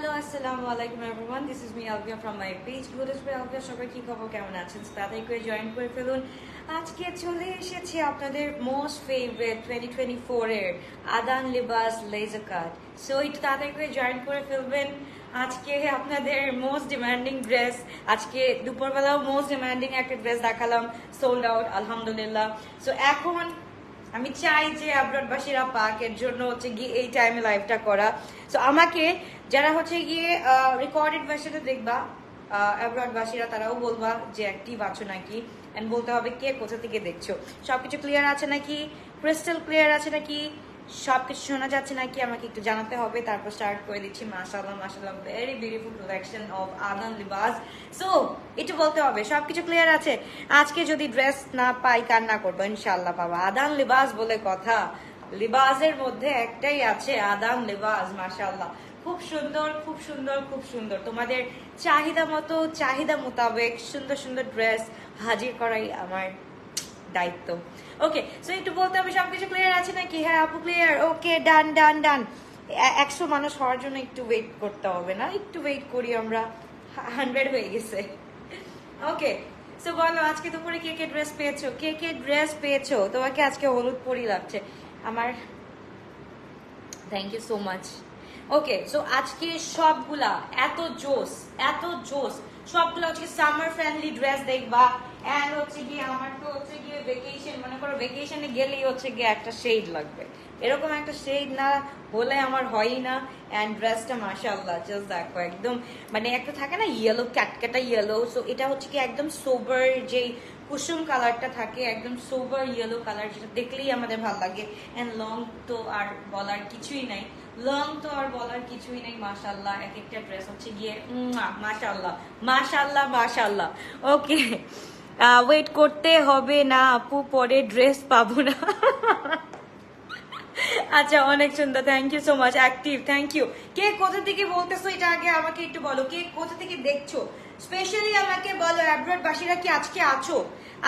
Hello, assalamu alaikum everyone. This is me Alvia from my page. Good is Alvia. সবাই কি খবর কেমন আছেন? তাড়াতাড়ি করে জয়েন করে ফেলুন। আজকে চলে এসেছি আপনাদের মোস্ট ফেভারিট 2024 এর আদান লিবাস লেজার কাট। সো একটু তাড়াতাড়ি করে জয়েন করে ফেলবেন। আজকে আপনাদের মোস্ট ডিমান্ডিং ড্রেস, আজকে দুপুরবেলাও মোস্ট ডিমান্ডিং একটা ড্রেস দেখালাম, সোল্ড আউট আলহামদুলিল্লাহ। সো এখন আমি চাই যে আব্রডবাসীরা পাক, এর জন্য হচ্ছে গিয়ে এই টাইমে লাইভটা করা। সো আমাকে যারা হচ্ছে গিয়ে রেকর্ডেড ভার্সনে দেখবা আব্রডবাসীরা, তারাও বলবা যে অ্যাক্টিভ আছো নাকি, এন্ড বলতে হবে কে কোথা থেকে দেখছো, সবকিছু ক্লিয়ার আছে নাকি, ক্রিস্টাল ক্লিয়ার আছে নাকি, সবকিছু শোনা যাচ্ছে নাকি আমাকে একটু জানাতে হবে। তারপর স্টার্ট করে দিচ্ছি। মাশাআল্লাহ মাশাআল্লাহ, ভেরি বিউটিফুল কালেকশন অফ আদান লিবাস। সো একটু বলতে হবে সবকিছু ক্লিয়ার আছে। আজকে যদি ড্রেস না পাই কান্না করবো, ইনশাআল্লাহ পাবা। আদান লিবাস বলে কথা, লিবাসের মধ্যে একটাই আছে আদান লিবাস। মাশাআল্লাহ, খুব সুন্দর খুব সুন্দর খুব সুন্দর। তোমাদের চাহিদা মতো, চাহিদা মোতাবেক সুন্দর সুন্দর ড্রেস হাজির করাই আমার দায়িত্ব। ওকে, সো একটু বলতে হবে সবকিছু ক্লিয়ার আছে নাকি। হ্যাঁ আপু ক্লিয়ার। ওকে, ডান ডান ডান। 100 মানুষ হওয়ার জন্য একটু ওয়েট করতে হবে না, একটু ওয়েট করি, আমরা 100 হয়ে গেছে। ওকে, সো বলো আজকে দুপুরে কে কে ড্রেস পেয়েছো, কে কে ড্রেস পেয়েছো। তোমাকে আজকে হলুদ পরি লাগছে আমার, thank you so much. Okay, so আজকে সবগুলা এত জোস, এত জোস, সবগুলো হচ্ছে সামার ফ্রেন্ডলি ড্রেস দেখবা। এন্ড হচ্ছে গিয়ে আমার তো হচ্ছে গিয়ে ভেকেশন, মনে করো ভেকেশনে গেলেই হচ্ছে গিয়ে একটা শেড লাগবে, এরকম একটা শেড না হলে আমার হয়ই না। এন্ড ড্রেসটা মাশাআল্লাহ জাস্ট দেখো, একদম মানে একটা থাকে না ইয়েলো, ক্যাটকাটা ইয়েলো। সো এটা হচ্ছে কি একদম সোবার, যেই কুসুম কালারটা থাকে, একদম সোবার ইয়েলো কালার, যেটা দেখলেই আমাদের ভালো লাগে। এন্ড লং তো আর বলার কিছুই নাই, লং তো আর বলার কিছুই নেই। মাশাআল্লাহ, এক একটা ড্রেস হচ্ছে গিয়ে মাশাআল্লাহ মাশাআল্লাহ মাশাআল্লাহ। ওকে, ওয়েট করতে হবে না আপু, পরে ড্রেস পাবো না। আচ্ছা, অনেক সুন্দর, thank you so much. Active, thank you. কে কোথা থেকে বলতেছো এটা আগে আমাকে একটু বলো, কে কোথা থেকে দেখছো, স্পেশালি আমাকে বলো। অ্যাব্রড বাসীরা কি আজকে আছো?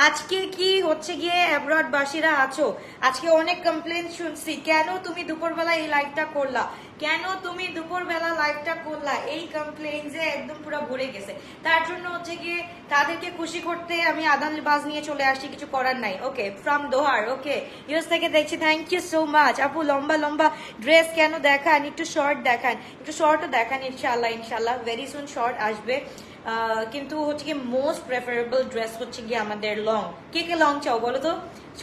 আজকে কি হচ্ছে গিয়ে অ্যাব্রড বাসীরা আছো? আজকে অনেক কমপ্লেন শুনছি, কেন তুমি দুপুরবেলা এই লাইভটা করলা, কেন তুমি দুপুরবেলা লাইভটা করলা, এই কমপ্লেন যে একদম পুরো ভরে গেছে। তার জন্য হচ্ছে গিয়ে তাদেরকে খুশি করতে আমি আদান লিবাস নিয়ে চলে আসছি, কিছু করার নাই। ওকে, ফ্রম দোহার। ওকে, ইউএস থেকে দেখছি, থ্যাংক ইউ সো মাচ। আপু লম্বা লম্বা ড্রেস কেন দেখান, একটু শর্ট দেখান, একটু শর্টও দেখান। ইনশাল্লাহ ইনশাল্লাহ ভেরি সুন শর্ট আসবে। কিন্তু হচ্ছে কি মোস্ট প্রেফারেবল ড্রেস হচ্ছে গিয়ে আমাদের লং। কে কে লং চাও বলো তো,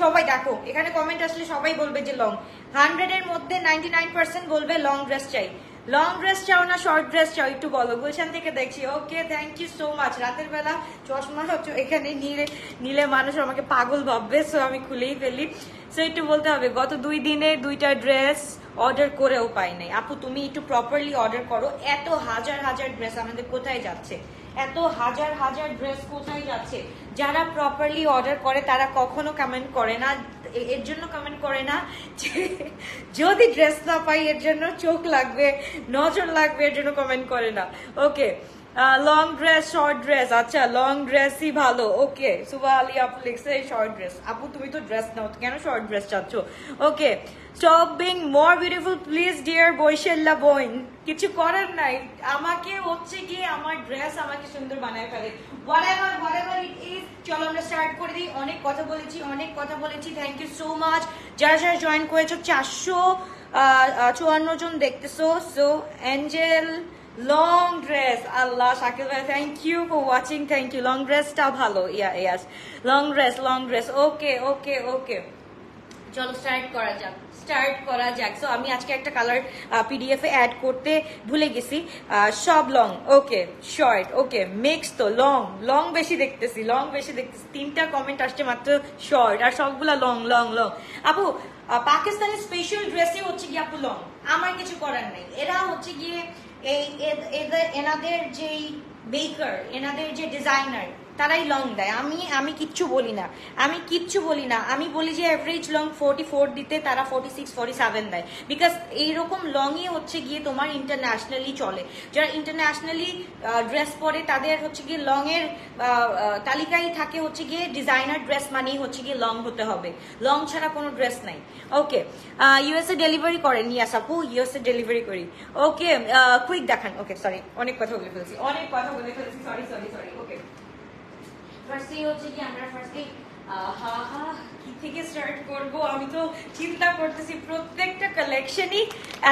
সবাই দেখো এখানে কমেন্ট আসলে সবাই বলবে যে লং। 100 এর মধ্যে 99% বলবে লং ড্রেস চাই। লং ড্রেস চাও না শর্ট ড্রেস চাও, একটু বলো। গুলশান থেকে দেখছি। ওকে, থ্যাংক ইউ সো মাচ। রাতের বেলা চশমা হচ্ছে এখানে নিলে মানুষ আমাকে পাগল ভাববে, সো আমি খুলেই ফেলি। সো একটু বলতে হবে, গত 2 দিনে 2টা ড্রেস অর্ডার করেও পাই নাই। আপু তুমি একটু প্রপারলি অর্ডার করো। এত হাজার হাজার ড্রেস আমাদের কোথায় যাচ্ছে, এত হাজার হাজার ড্রেস কোথায় যাচ্ছে। যারা প্রপারলি অর্ডার করে তারা কখনো কমেন্ট করে না, এর জন্য কমেন্ট করে না যে যদি ড্রেস না পাই এর জন্য চোখ লাগবে, নজর লাগবে, এর জন্য কমেন্ট করে না। ওকে, লং ড্রেস শর্ট ড্রেস, আচ্ছা লং ড্রেসই ভালো। ওকে, সুবা আলী আপু লিখছে শর্ট ড্রেস। আপু তুমি তো ড্রেস নাও, কেন শর্ট ড্রেস চাচ্ছ? Okay, stop being more beautiful please dear বৈশাল্লা বোন। কিছু করার নাই, আমাকে হচ্ছে গিয়ে আমার ড্রেস আমাকে সুন্দর বানায় ফেলে। whatever it is, চলো আমরা স্টার্ট করে দিই। অনেক কথা বলেছি। থ্যাংক ইউ সো মাচ যারা যারা জয়েন করেছো। 454 জন দেখতেছো। সো এঞ্জেল লং ড্রেস, আল্লাহ শাকিল ভাই thank you for watching, thank you. Long ড্রেসটা ভালো, ইয়াস লং ড্রেস। ওকে, চলো স্টার্ট করা যাক। সো আমি আজকে একটা কালার পিডিএফ এ অ্যাড করতে ভুলে গেছি। সব লং, ওকে শর্ট, ওকে মিক্স। তো লং বেশি দেখতেছি। 3টা কমেন্ট আসছে মাত্র শর্ট, আর সবগুলা লং। আপু পাকিস্তানি স্পেশাল ড্রেসে হচ্ছে গিয়ে আপু লং, আমার কিছু করার নেই। এরা হচ্ছে গিয়ে এনাদের যেই বেকার, এনাদের যে ডিজাইনার, তারাই লং দেয়। আমি কিচ্ছু বলি না, আমি বলি যে এভারেজ লং 44 দিতে, তারা 46 47 দেয়। বিকজ এইরকম লংই হচ্ছে গিয়ে তোমার ইন্টারন্যাশনালি চলে। যারা ইন্টারন্যাশনালি ড্রেস পরে তাদের হচ্ছে গিয়ে লং এর তালিকায় থাকে হচ্ছে গিয়ে ডিজাইনার ড্রেস মানেই হচ্ছে গিয়ে লং হতে হবে, লং ছাড়া কোনো ড্রেস নাই। ওকে, ইউএসএ ডেলিভারি করেন? ইয়াস আপু, ইউএসএ ডেলিভারি করি। ওকে, কুইক দেখান। ওকে, সরি, অনেক কথা বলে ফেলছি, সরি। ওকে, ফার্স্টে হচ্ছে কি আমরা কি থেকে স্টার্ট করব? আমি তো চিন্তা করতেছি, প্রত্যেকটা কালেকশনই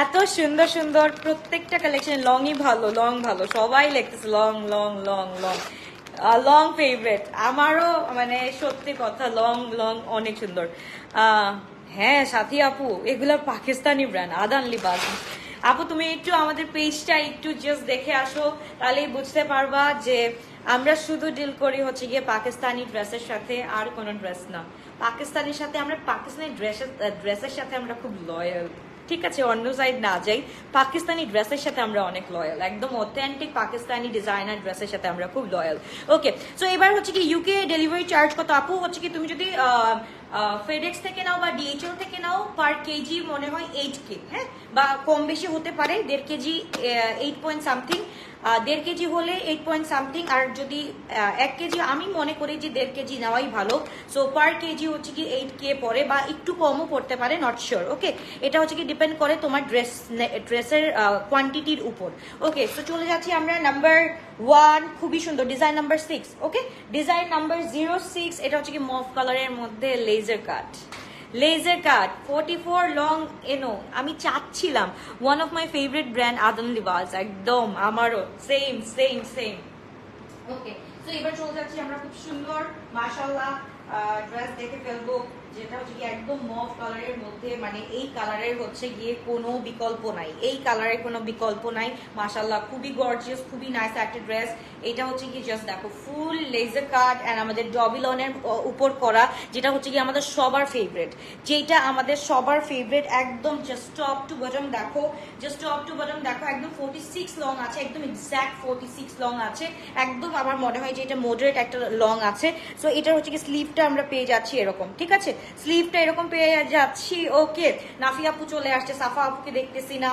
এত সুন্দর সুন্দর, প্রত্যেকটা কালেকশন লংই ভালো, সবাই লিখতেছে long long long long long favourite আমারও, মানে সত্যি কথা, লং অনেক সুন্দর। হ্যাঁ সাথী আপু, এগুলো পাকিস্তানি ব্র্যান্ড, আদান লিবাস। আপু তুমি একটু আমাদের পেজটা একটু জাস্ট দেখে আসো, তাহলেই বুঝতে পারবা যে আমরা শুধু ডিল করি হচ্ছে গিয়ে পাকিস্তানি ড্রেসের সাথে, আর কোনো ড্রেস না। পাকিস্তানের সাথে আমরা, পাকিস্তানি ড্রেসের সাথে আমরা খুব লয়াল, ঠিক আছে? অন্য সাইড না যাই, পাকিস্তানি ড্রেসের সাথে আমরা অনেক লয়াল, একদম অথেন্টিক পাকিস্তানি ডিজাইনার ড্রেসের সাথে আমরা খুব লয়াল। ওকে, সো এবার হচ্ছে কি ইউকে ডেলিভারি চার্জ কত আপু? হচ্ছে কি তুমি যদি ফেডেক্স থেকে নাও বা ডিএচএল থেকে নাও, পার কেজি মনে হয় 8K, হ্যাঁ, বা কম বেশি হতে পারে, 1.5 কেজি 8 পয়েন্ট সামথিং, 1.5 কেজি হলে 8 পয়েন্ট সামথিং, আর যদি 1 কেজি, আমি মনে করি যে 1.5 কেজি নেওয়াই ভালো। সো পার কেজি হচ্ছে কি 8K পড়ে, বা একটু কমও পড়তে পারে, নট শিওর। ওকে, এটা হচ্ছে কি ডিপেন্ড করে তোমার ড্রেসের কোয়ান্টিটির উপর। ওকে, সো চলে যাচ্ছি আমরা নাম্বার 1, খুবই সুন্দর ডিজাইন নাম্বার 6। ওকে, ডিজাইন নাম্বার 06, এটা হচ্ছে কি মফ কালারের মধ্যে লেজার কাট 44 লং এনো। আমি চাচ্ছিলাম, one of my favourite brand আদান লিবাস, একদম আমারও সেম। ওকে, তো এবার চলে যাচ্ছি আমরা খুব সুন্দর মাশাআল্লাহ ড্রেস দেখে ফেলবো, যেটা হচ্ছে কি একদম মফ কালারের মধ্যে, মানে এই কালারের হচ্ছে গিয়ে কোনো বিকল্প নাই, মাশাআল্লাহ খুবই গর্জিয়াস, খুবই নাইস একটা ড্রেস। এটা হচ্ছে কি জাস্ট দেখো, ফুল লেজার কাট এন্ড আমাদের ডবিলনের উপর করা, যেটা হচ্ছে কি আমাদের সবার ফেভারিট, একদম জাস্ট টপ টু বটম দেখো, একদম 46 লং আছে, একদম এক্সাক্ট 46 লং আছে, একদম আমার মনে হয় যে এটা মডারেট একটা লং আছে। সো এটা হচ্ছে কি স্লিভটা আমরা পেয়ে যাচ্ছি এরকম, ঠিক আছে, স্লিভটা এরকম পেয়ে যাচ্ছি। ওকে, নাফি আপু চলে আসছে, সাফা আপুকে দেখতেছি না,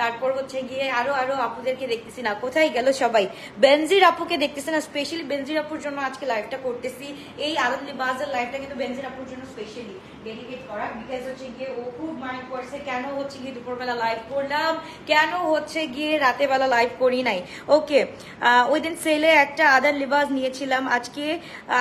তারপর হচ্ছে গিয়ে আরো আপুদেরকে দেখতেছি না, কোথায় গেল সবাই? বেনজির আপুকে দেখতেছি না, স্পেশালি বেনজির আপুর জন্য আজকে লাইভটা করতেছি। এই আদান লিবাসের লাইভটা কিন্তু বেনজির আপুর জন্য স্পেশালি ডেডিকেট করা, বিকজ হচ্ছে গিয়ে ও খুব মাইন্ড করছে কেন হচ্ছে গিয়ে দুপুরবেলা লাইভ করলাম, কেন হচ্ছে গিয়ে রাতে বেলা লাইভ করি নাই। ওকে, ওই দিন সেলে একটা আদান লিবাস নিয়েছিলাম,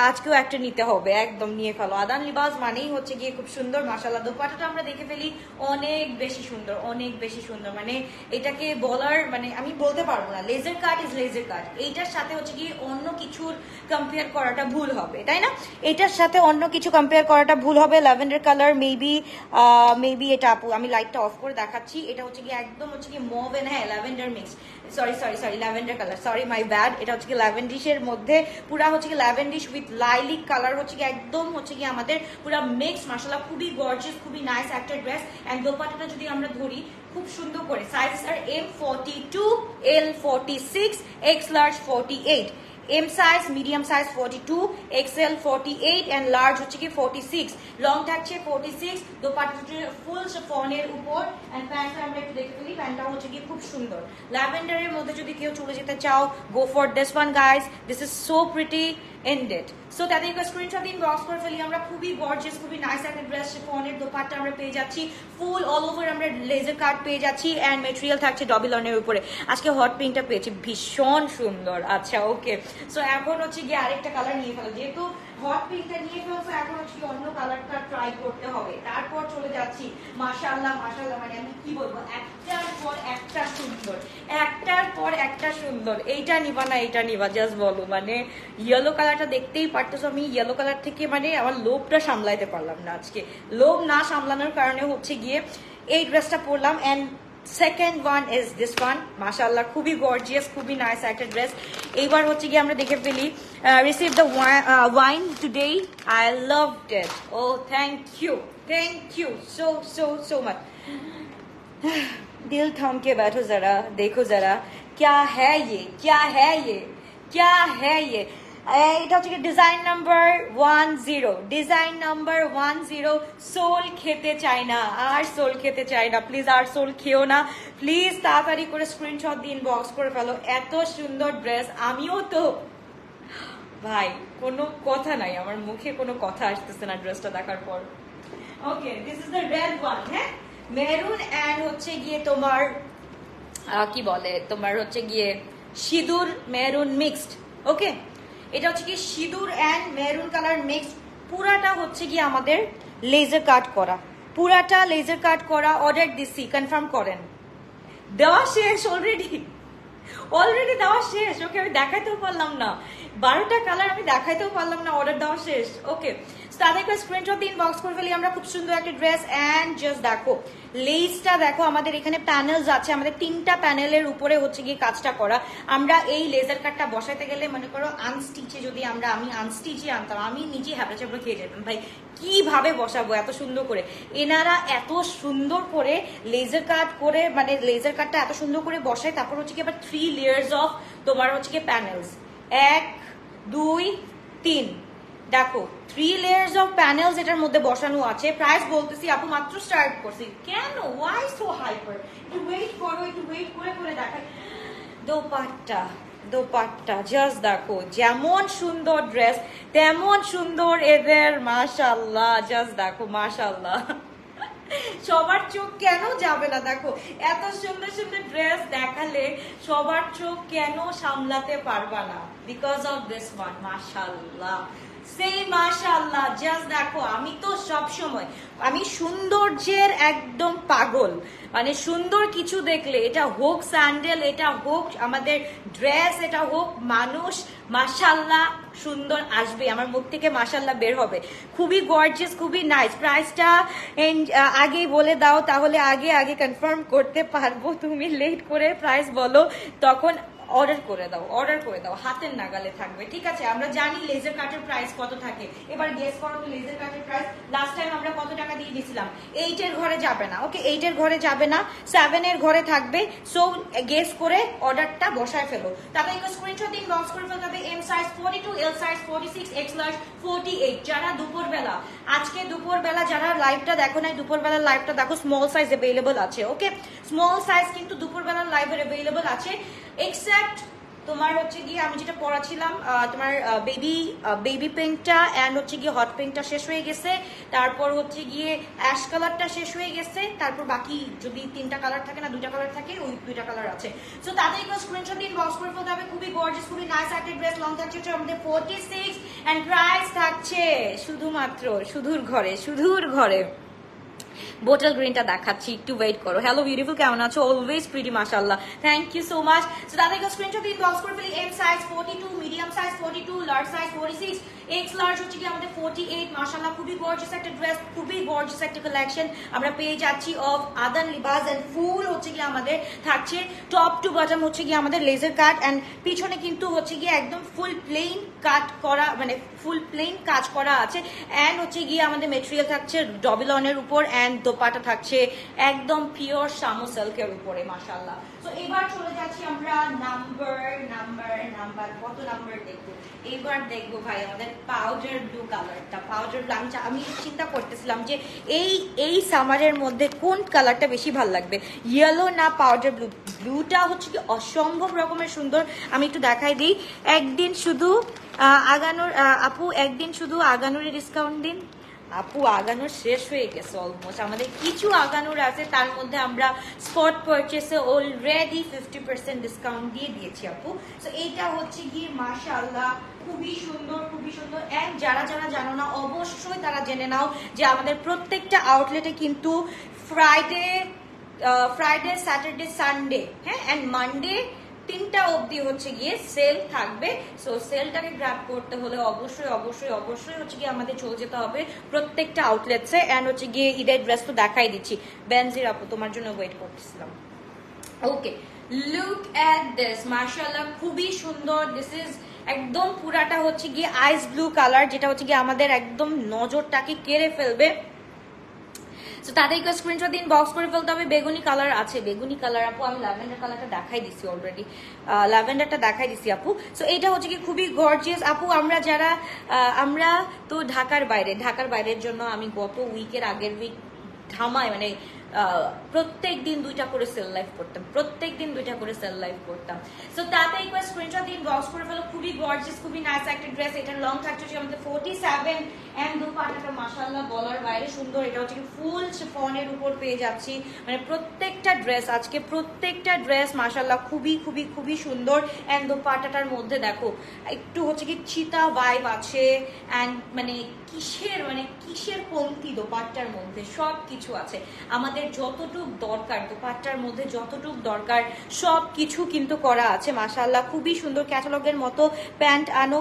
আজকেও একটা নিতে হবে, একদম নিয়ে ফেলো। আদান লিবাস মানেই হচ্ছে গিয়ে খুব সুন্দর, মাশাআল্লাহ দোপাট্টাটা আমরা দেখে ফেলি, অনেক বেশি সুন্দর, মানে এটাকে বলার, মানে আমি বলতে পারবো না, laser cut is laser cut. এইটার সাথে হচ্ছে গিয়ে অন্য কিছুর কম্পেয়ার করাটা ভুল হবে, তাই না? এটার সাথে অন্য কিছু কম্পেয়ার করাটা ভুল হবে। ল্যাভেন্ডার কালার, মেবি এটা আপু, আমি লাইটটা অফ করে দেখাচ্ছি। এটা হচ্ছে গিয়ে একদম হচ্ছে গিয়ে মভ এন্ড হ্যাঁ lavender mix, sorry lavender colour, sorry my bad. এটা হচ্ছে কি ল্যাভেন্ডিশের মধ্যে পুরা হচ্ছে কি ল্যাভেন্ডিশ উইথ লাইলিক কালার, হচ্ছে কি একদম হচ্ছে কি আমাদের পুরা মিক্স, মাশাআল্লাহ খুবই গর্জিয়াস, খুবই নাইস একটা ড্রেস। এন্ড দোপাট্টাটা যদি আমরা ধরি খুব সুন্দর করে, sizes are M42, L46, X large 48, M size, medium size 42, XL 48 and large হচ্ছে কি 46, লং থাকছে 46, দোপাট্টাটা ফুল শিফনের উপর। এন্ড প্যান্টটা আমরা একটু দেখে ফেলি, প্যান্টটা হচ্ছে কি খুব সুন্দর ল্যাভেন্ডারের মধ্যে। যদি কেউ চলে যেতে চাও, go for this one guys, this is so pretty ended. So তাদের স্ক্রিনশট দিন, বক্স করে ফেলি আমরা। খুবই গর্জিয়াস, খুবই নাইস একটা ড্রেস, শিফনের দোপাট্টা আমরা পেয়ে যাচ্ছি, ফুল অল ওভার আমরা লেজার কাট পেয়ে যাচ্ছি, এন্ড মেটেরিয়াল থাকছে ডবিলনের উপরে। আজকে হট পিঙ্কটা পেয়েছি, ভীষণ সুন্দর। আচ্ছা ওকে, সো এখন হচ্ছে গিয়ে আরেকটা কালার নিয়ে ফেলো, যেহেতু হট পিঙ্কটা নিয়ে ফেলছো, এখন হচ্ছে অন্য কালারটা ট্রাই করতে হবে। তারপর চলে যাচ্ছি মাশাআল্লাহ, মানে আমি কি বলবো, একটার পর একটা সুন্দর, এইটা নিবা না এইটা নিবা, জাস্ট বলো। মানে ইয়েলো কালারটা দেখতেই পারতেছো, আমি ইয়েলো কালার থেকে মানে আমার লোভটা সামলাইতে পারলাম না আজকে। লোভ না সামলানোর কারণে হচ্ছে গিয়ে এই ড্রেসটা পরলাম। And second one is this one, মাশাআল্লাহ খুবই গর্জিয়াস, খুবই নাইস একটা ড্রেস। এইবার হচ্ছে গিয়ে আমরা দেখে ফেলি, receive the wine today, I loved it. Oh thank you so much. दिल थाम के बैठो जरा, देखो जरा क्या है ये এটা হচ্ছে ডিজাইন নাম্বার 10, ডিজাইন নাম্বার 10। সোল খেতে চাই না, আর সোল খেতে চাই না, প্লিজ আর সোল খেও না প্লিজ। তাড়াতাড়ি করে স্ক্রিনশট দিয়ে ইনবক্স করে ফেলো। এত সুন্দর ড্রেস, আমিও তো ভাই কোনো কথা নাই, আমার মুখে কোনো কথা আসতেছে না ড্রেসটা দেখার পর। Okay, this is the red one. হ্যাঁ, মেরুন এন্ড হচ্ছে গিয়ে তোমার কি বলে, তোমার হচ্ছে গিয়ে সিঁদুর মেরুন মিক্সড। ওকে, এটা হচ্ছে কি সিঁদুর এন্ড মেরুন কালার মিক্সড। পুরাটা হচ্ছে কি আমাদের লেজার কাট করা, পুরাটা লেজার কাট করা। অর্ডার দিছি, কনফার্ম করেন। দেওয়া শেষ অলরেডি, অলরেডি দেওয়া শেষ। ওকে, আমি দেখাইতেও পারলাম না, 12টা কালার আমি দেখাইতেও পারলাম না, অর্ডার দেওয়া শেষ। ওকে, তাদেরকে স্ক্রিনশট দিয়ে ইনবক্স করে ফেলি আমরা। খুব সুন্দর একটা ড্রেস এন্ড জাস্ট দেখো লেসটা দেখো, আমাদের এখানে প্যানেলস আছে, আমাদের 3টা প্যানেলের উপরে হচ্ছে গিয়ে কাজটা করা। আমরা এই লেজার কাটটা বসাইতে গেলে মনে করো আনস্টিচে, যদি আমি আনস্টিচে আনতাম, আমি নিজে হ্যাবড়া চাবড়া খেয়ে যেতাম ভাই, কিভাবে বসাবো এত সুন্দর করে। এনারা এত সুন্দর করে লেজার কাট করে, মানে লেজার কাটটা এত সুন্দর করে বসায়। তারপর হচ্ছে কি আবার 3 লেয়ার্স অফ তোমার হচ্ছে কি প্যানেলস, 1 2 3, দেখো 3 লেয়ার্স অফ প্যানেলস এটার মধ্যে বসানো আছে। প্রাইস বলতেছি আপু মাত্র স্টার্ট করছি, কেন ওয়াই সো হাইপার, একটু ওয়েট করো, একটু ওয়েট করে দেখাই। দোপাট্টা, দোপাট্টা জাস্ট দেখো, যেমন সুন্দর ড্রেস তেমন সুন্দর এদের, মাশাআল্লাহ। জাস্ট দেখো মাশাআল্লাহ, সবার চোখ কেন যাবে না? দেখো এত সুন্দর সুন্দর ড্রেস দেখালে সবার চোখ কেন সামলাতে পারবা না? বিকজ অফ দিস ওয়ান, মাশাআল্লাহ, সেই মাশাআল্লাহ। জাস্ট দেখো, আমি তো সব সময় আমি সৌন্দর্যের একদম পাগল, মানে সুন্দর কিছু দেখলে, এটা হোক স্যান্ডেল, এটা হোক আমাদের ড্রেস, এটা হোক মানুষ, মাশাআল্লাহ সুন্দর আসবে, আমার মুখ থেকে মাশাআল্লাহ বের হবে। খুবই গর্জিয়াস, খুবই নাইস। প্রাইসটা আগেই বলে দাও, তাহলে আগে আগে কনফার্ম করতে পারবো। তুমি লেট করে প্রাইস বলো, তখন অর্ডার করে দাও, অর্ডার করে দাও, হাতের নাগালে থাকবে। ঠিক আছে, আমরা জানি লেজার কাটের প্রাইস কত থাকে। এবার গেস করো তো লেজার কাটের প্রাইস লাস্ট টাইম আমরা কত টাকা দিয়ে দিয়েছিলাম। 8 এর ঘরে যাবে না। ওকে, 8 এর ঘরে যাবে না, 7 এর ঘরে থাকবে। সো গেস করে অর্ডারটা বসায় ফেলো। তারপরে একটা স্ক্রিনশট দিন, বক্স করে ফেলতে হবে। M size 42, L size 46, X large 48। যারা দুপুরবেলা, আজকে দুপুরবেলা যারা লাইভটা দেখো নাই, দুপুরবেলার লাইভটা দেখো, স্মল সাইজ অ্যাভেলেবল আছে। ওকে, স্মল সাইজ কিন্তু দুপুরবেলার লাইভে অ্যাভেলেবল আছে, এক্সেপ্ট তোমার হচ্ছে গিয়ে আমি যেটা পড়াছিলাম, তোমার বেবি পিঙ্কটা এন্ড হচ্ছে গিয়ে হট পিঙ্কটা শেষ হয়ে গেছে। তারপর হচ্ছে গিয়ে অ্যাশ কালারটা শেষ হয়ে গেছে। তারপর বাকি যদি 3টা কালার থাকে না 2টা কালার থাকে, ওই 2টা কালার আছে। সো তাদেরকে স্ক্রিনশট দিয়ে ইনবক্স করে ফেলতে হবে। খুবই গর্জিয়াস, খুবই নাইস একটা ড্রেস। লং থাকছে আমাদের 46 এন্ড প্রাইস থাকছে শুধুমাত্র সুধুর ঘরে, সুধুর ঘরে বোটল গ্রিনটা দেখাচ্ছি, একটু ওয়েট করো। হ্যালো বিউটিফুল, কেমন আছো? অলওয়েজ প্রিটি, মাশাআল্লাহ, thank you so much. So তাদেরকে স্ক্রিনশট দিয়ে ইনবক্স করে ফেলি। M size 42, medium size 42, large size 46, X large হচ্ছে কি আমাদের 48। মাশাআল্লাহ, খুবই গর্জিয়াস একটা ড্রেস, খুবই গর্জিয়াস একটা কালেকশন আমরা পেয়ে যাচ্ছি অফ আদান লিবাস। এন্ড ফুল হচ্ছে কি আমাদের থাকছে টপ টু বটম হচ্ছে কি আমাদের লেজার কাট, এন্ড পিছনে কিন্তু হচ্ছে গিয়ে একদম ফুল প্লেন কাট করা, মানে ফুল প্লেন কাজ করা আছে। এন্ড হচ্ছে গিয়ে আমাদের মেটেরিয়াল থাকছে ডবল অনের উপর, এন্ড দোপাটা থাকছে একদম পিওর শামু সিল্কের উপরে, মাশাআল্লাহ। তো এবার চলে যাচ্ছি আমরা নাম্বার কত নাম্বার দেখবো? এবার দেখবো ভাই আমাদের পাউডার ব্লু কালারটা। পাউডার ব্লু, আমি চিন্তা করতেছিলাম যে এই সামারের মধ্যে কোন কালারটা বেশি ভালো লাগবে, ইয়েলো না পাউডার ব্লু। ব্লুটা হচ্ছে কি অসম্ভব রকমের সুন্দর। আমি একটু দেখাই দিই। একদিন শুধু আগানোর আপু, একদিন শুধু আগানোর ডিসকাউন্ট দিন। আপু আগানোর শেষ হয়ে গেছে অলমোস্ট, আমাদের কিছু আগানোর আছে, তার মধ্যে আমরা স্পট পারচেসে অলরেডি 50% ডিসকাউন্ট দিয়ে দিয়েছি আপু। তো এইটা হচ্ছে গিয়ে মাশাআল্লাহ খুবই সুন্দর, খুবই সুন্দর। এন্ড যারা যারা জানো না অবশ্যই তারা জেনে নাও যে আমাদের প্রত্যেকটা আউটলেটে কিন্তু ফ্রাইডে, স্যাটারডে, সানডে, হ্যাঁ, এন্ড মানডে 3টা অবধি হচ্ছে গিয়ে সেল থাকবে। সো সেলটাকে গ্র্যাব করতে হলে অবশ্যই অবশ্যই অবশ্যই হচ্ছে গিয়ে আমাদের চলে যেতে হবে প্রত্যেকটা আউটলেটসে। এন্ড হচ্ছে গিয়ে ঈদের ড্রেস তো দেখাই দিচ্ছি। বেনজির আপু তোমার জন্য ওয়েট করতেছিলাম। ওকে, লুক এট দিস, মাশাআল্লাহ খুবই সুন্দর। দিস ইজ একদম পুরাটা হচ্ছে গিয়ে আইস ব্লু কালার, যেটা হচ্ছে গিয়ে আমাদের একদম নজরটাকে কেড়ে ফেলবে। সো তাদেরকে স্ক্রিনশট দিন, বক্স করে ফেলতে হবে। বেগুনি কালার আছে, বেগুনি কালার আপু, আমি ল্যাভেন্ডার কালারটা দেখাই দিছি অলরেডি, ল্যাভেন্ডারটা দেখাই দিছি আপু। সো এটা হচ্ছে কি খুবই গর্জিয়াস আপু। আমরা তো ঢাকার বাইরের জন্য আমি গত উইকের আগের উইক ধামায় মানে প্রত্যেক দিন 2টা করে সেল লাইভ করতাম, সো তাতে একবার স্ক্রিনশট দিন, বক্স করে ফেলো। খুবই গর্জিয়াস, খুবই নাইস একটা ড্রেস। এটা লং থাকছে আমাদের 47 এন্ড দুপাট্টাটা মাশাআল্লাহ বলার বাইরে সুন্দর। এটা হচ্ছে ফুল শিফনের উপর পেয়ে যাচ্ছি, মানে প্রত্যেকটা ড্রেস মাশাআল্লাহ খুবই খুবই খুবই সুন্দর। এন্ড দুপাট্টাটার মধ্যে দেখো একটু হচ্ছে কি চিতা ভাইব আছে, এন্ড মানে কিসের কমতি দোপাট্টার মধ্যে সব কিছু আছে। আমাদের যতটুক দরকার দোপাট্টার মধ্যে যতটুক দরকার সব কিছু কিন্তু করা আছে মাশাআল্লাহ, খুবই সুন্দর। ক্যাটালগের মতো প্যান্ট আনো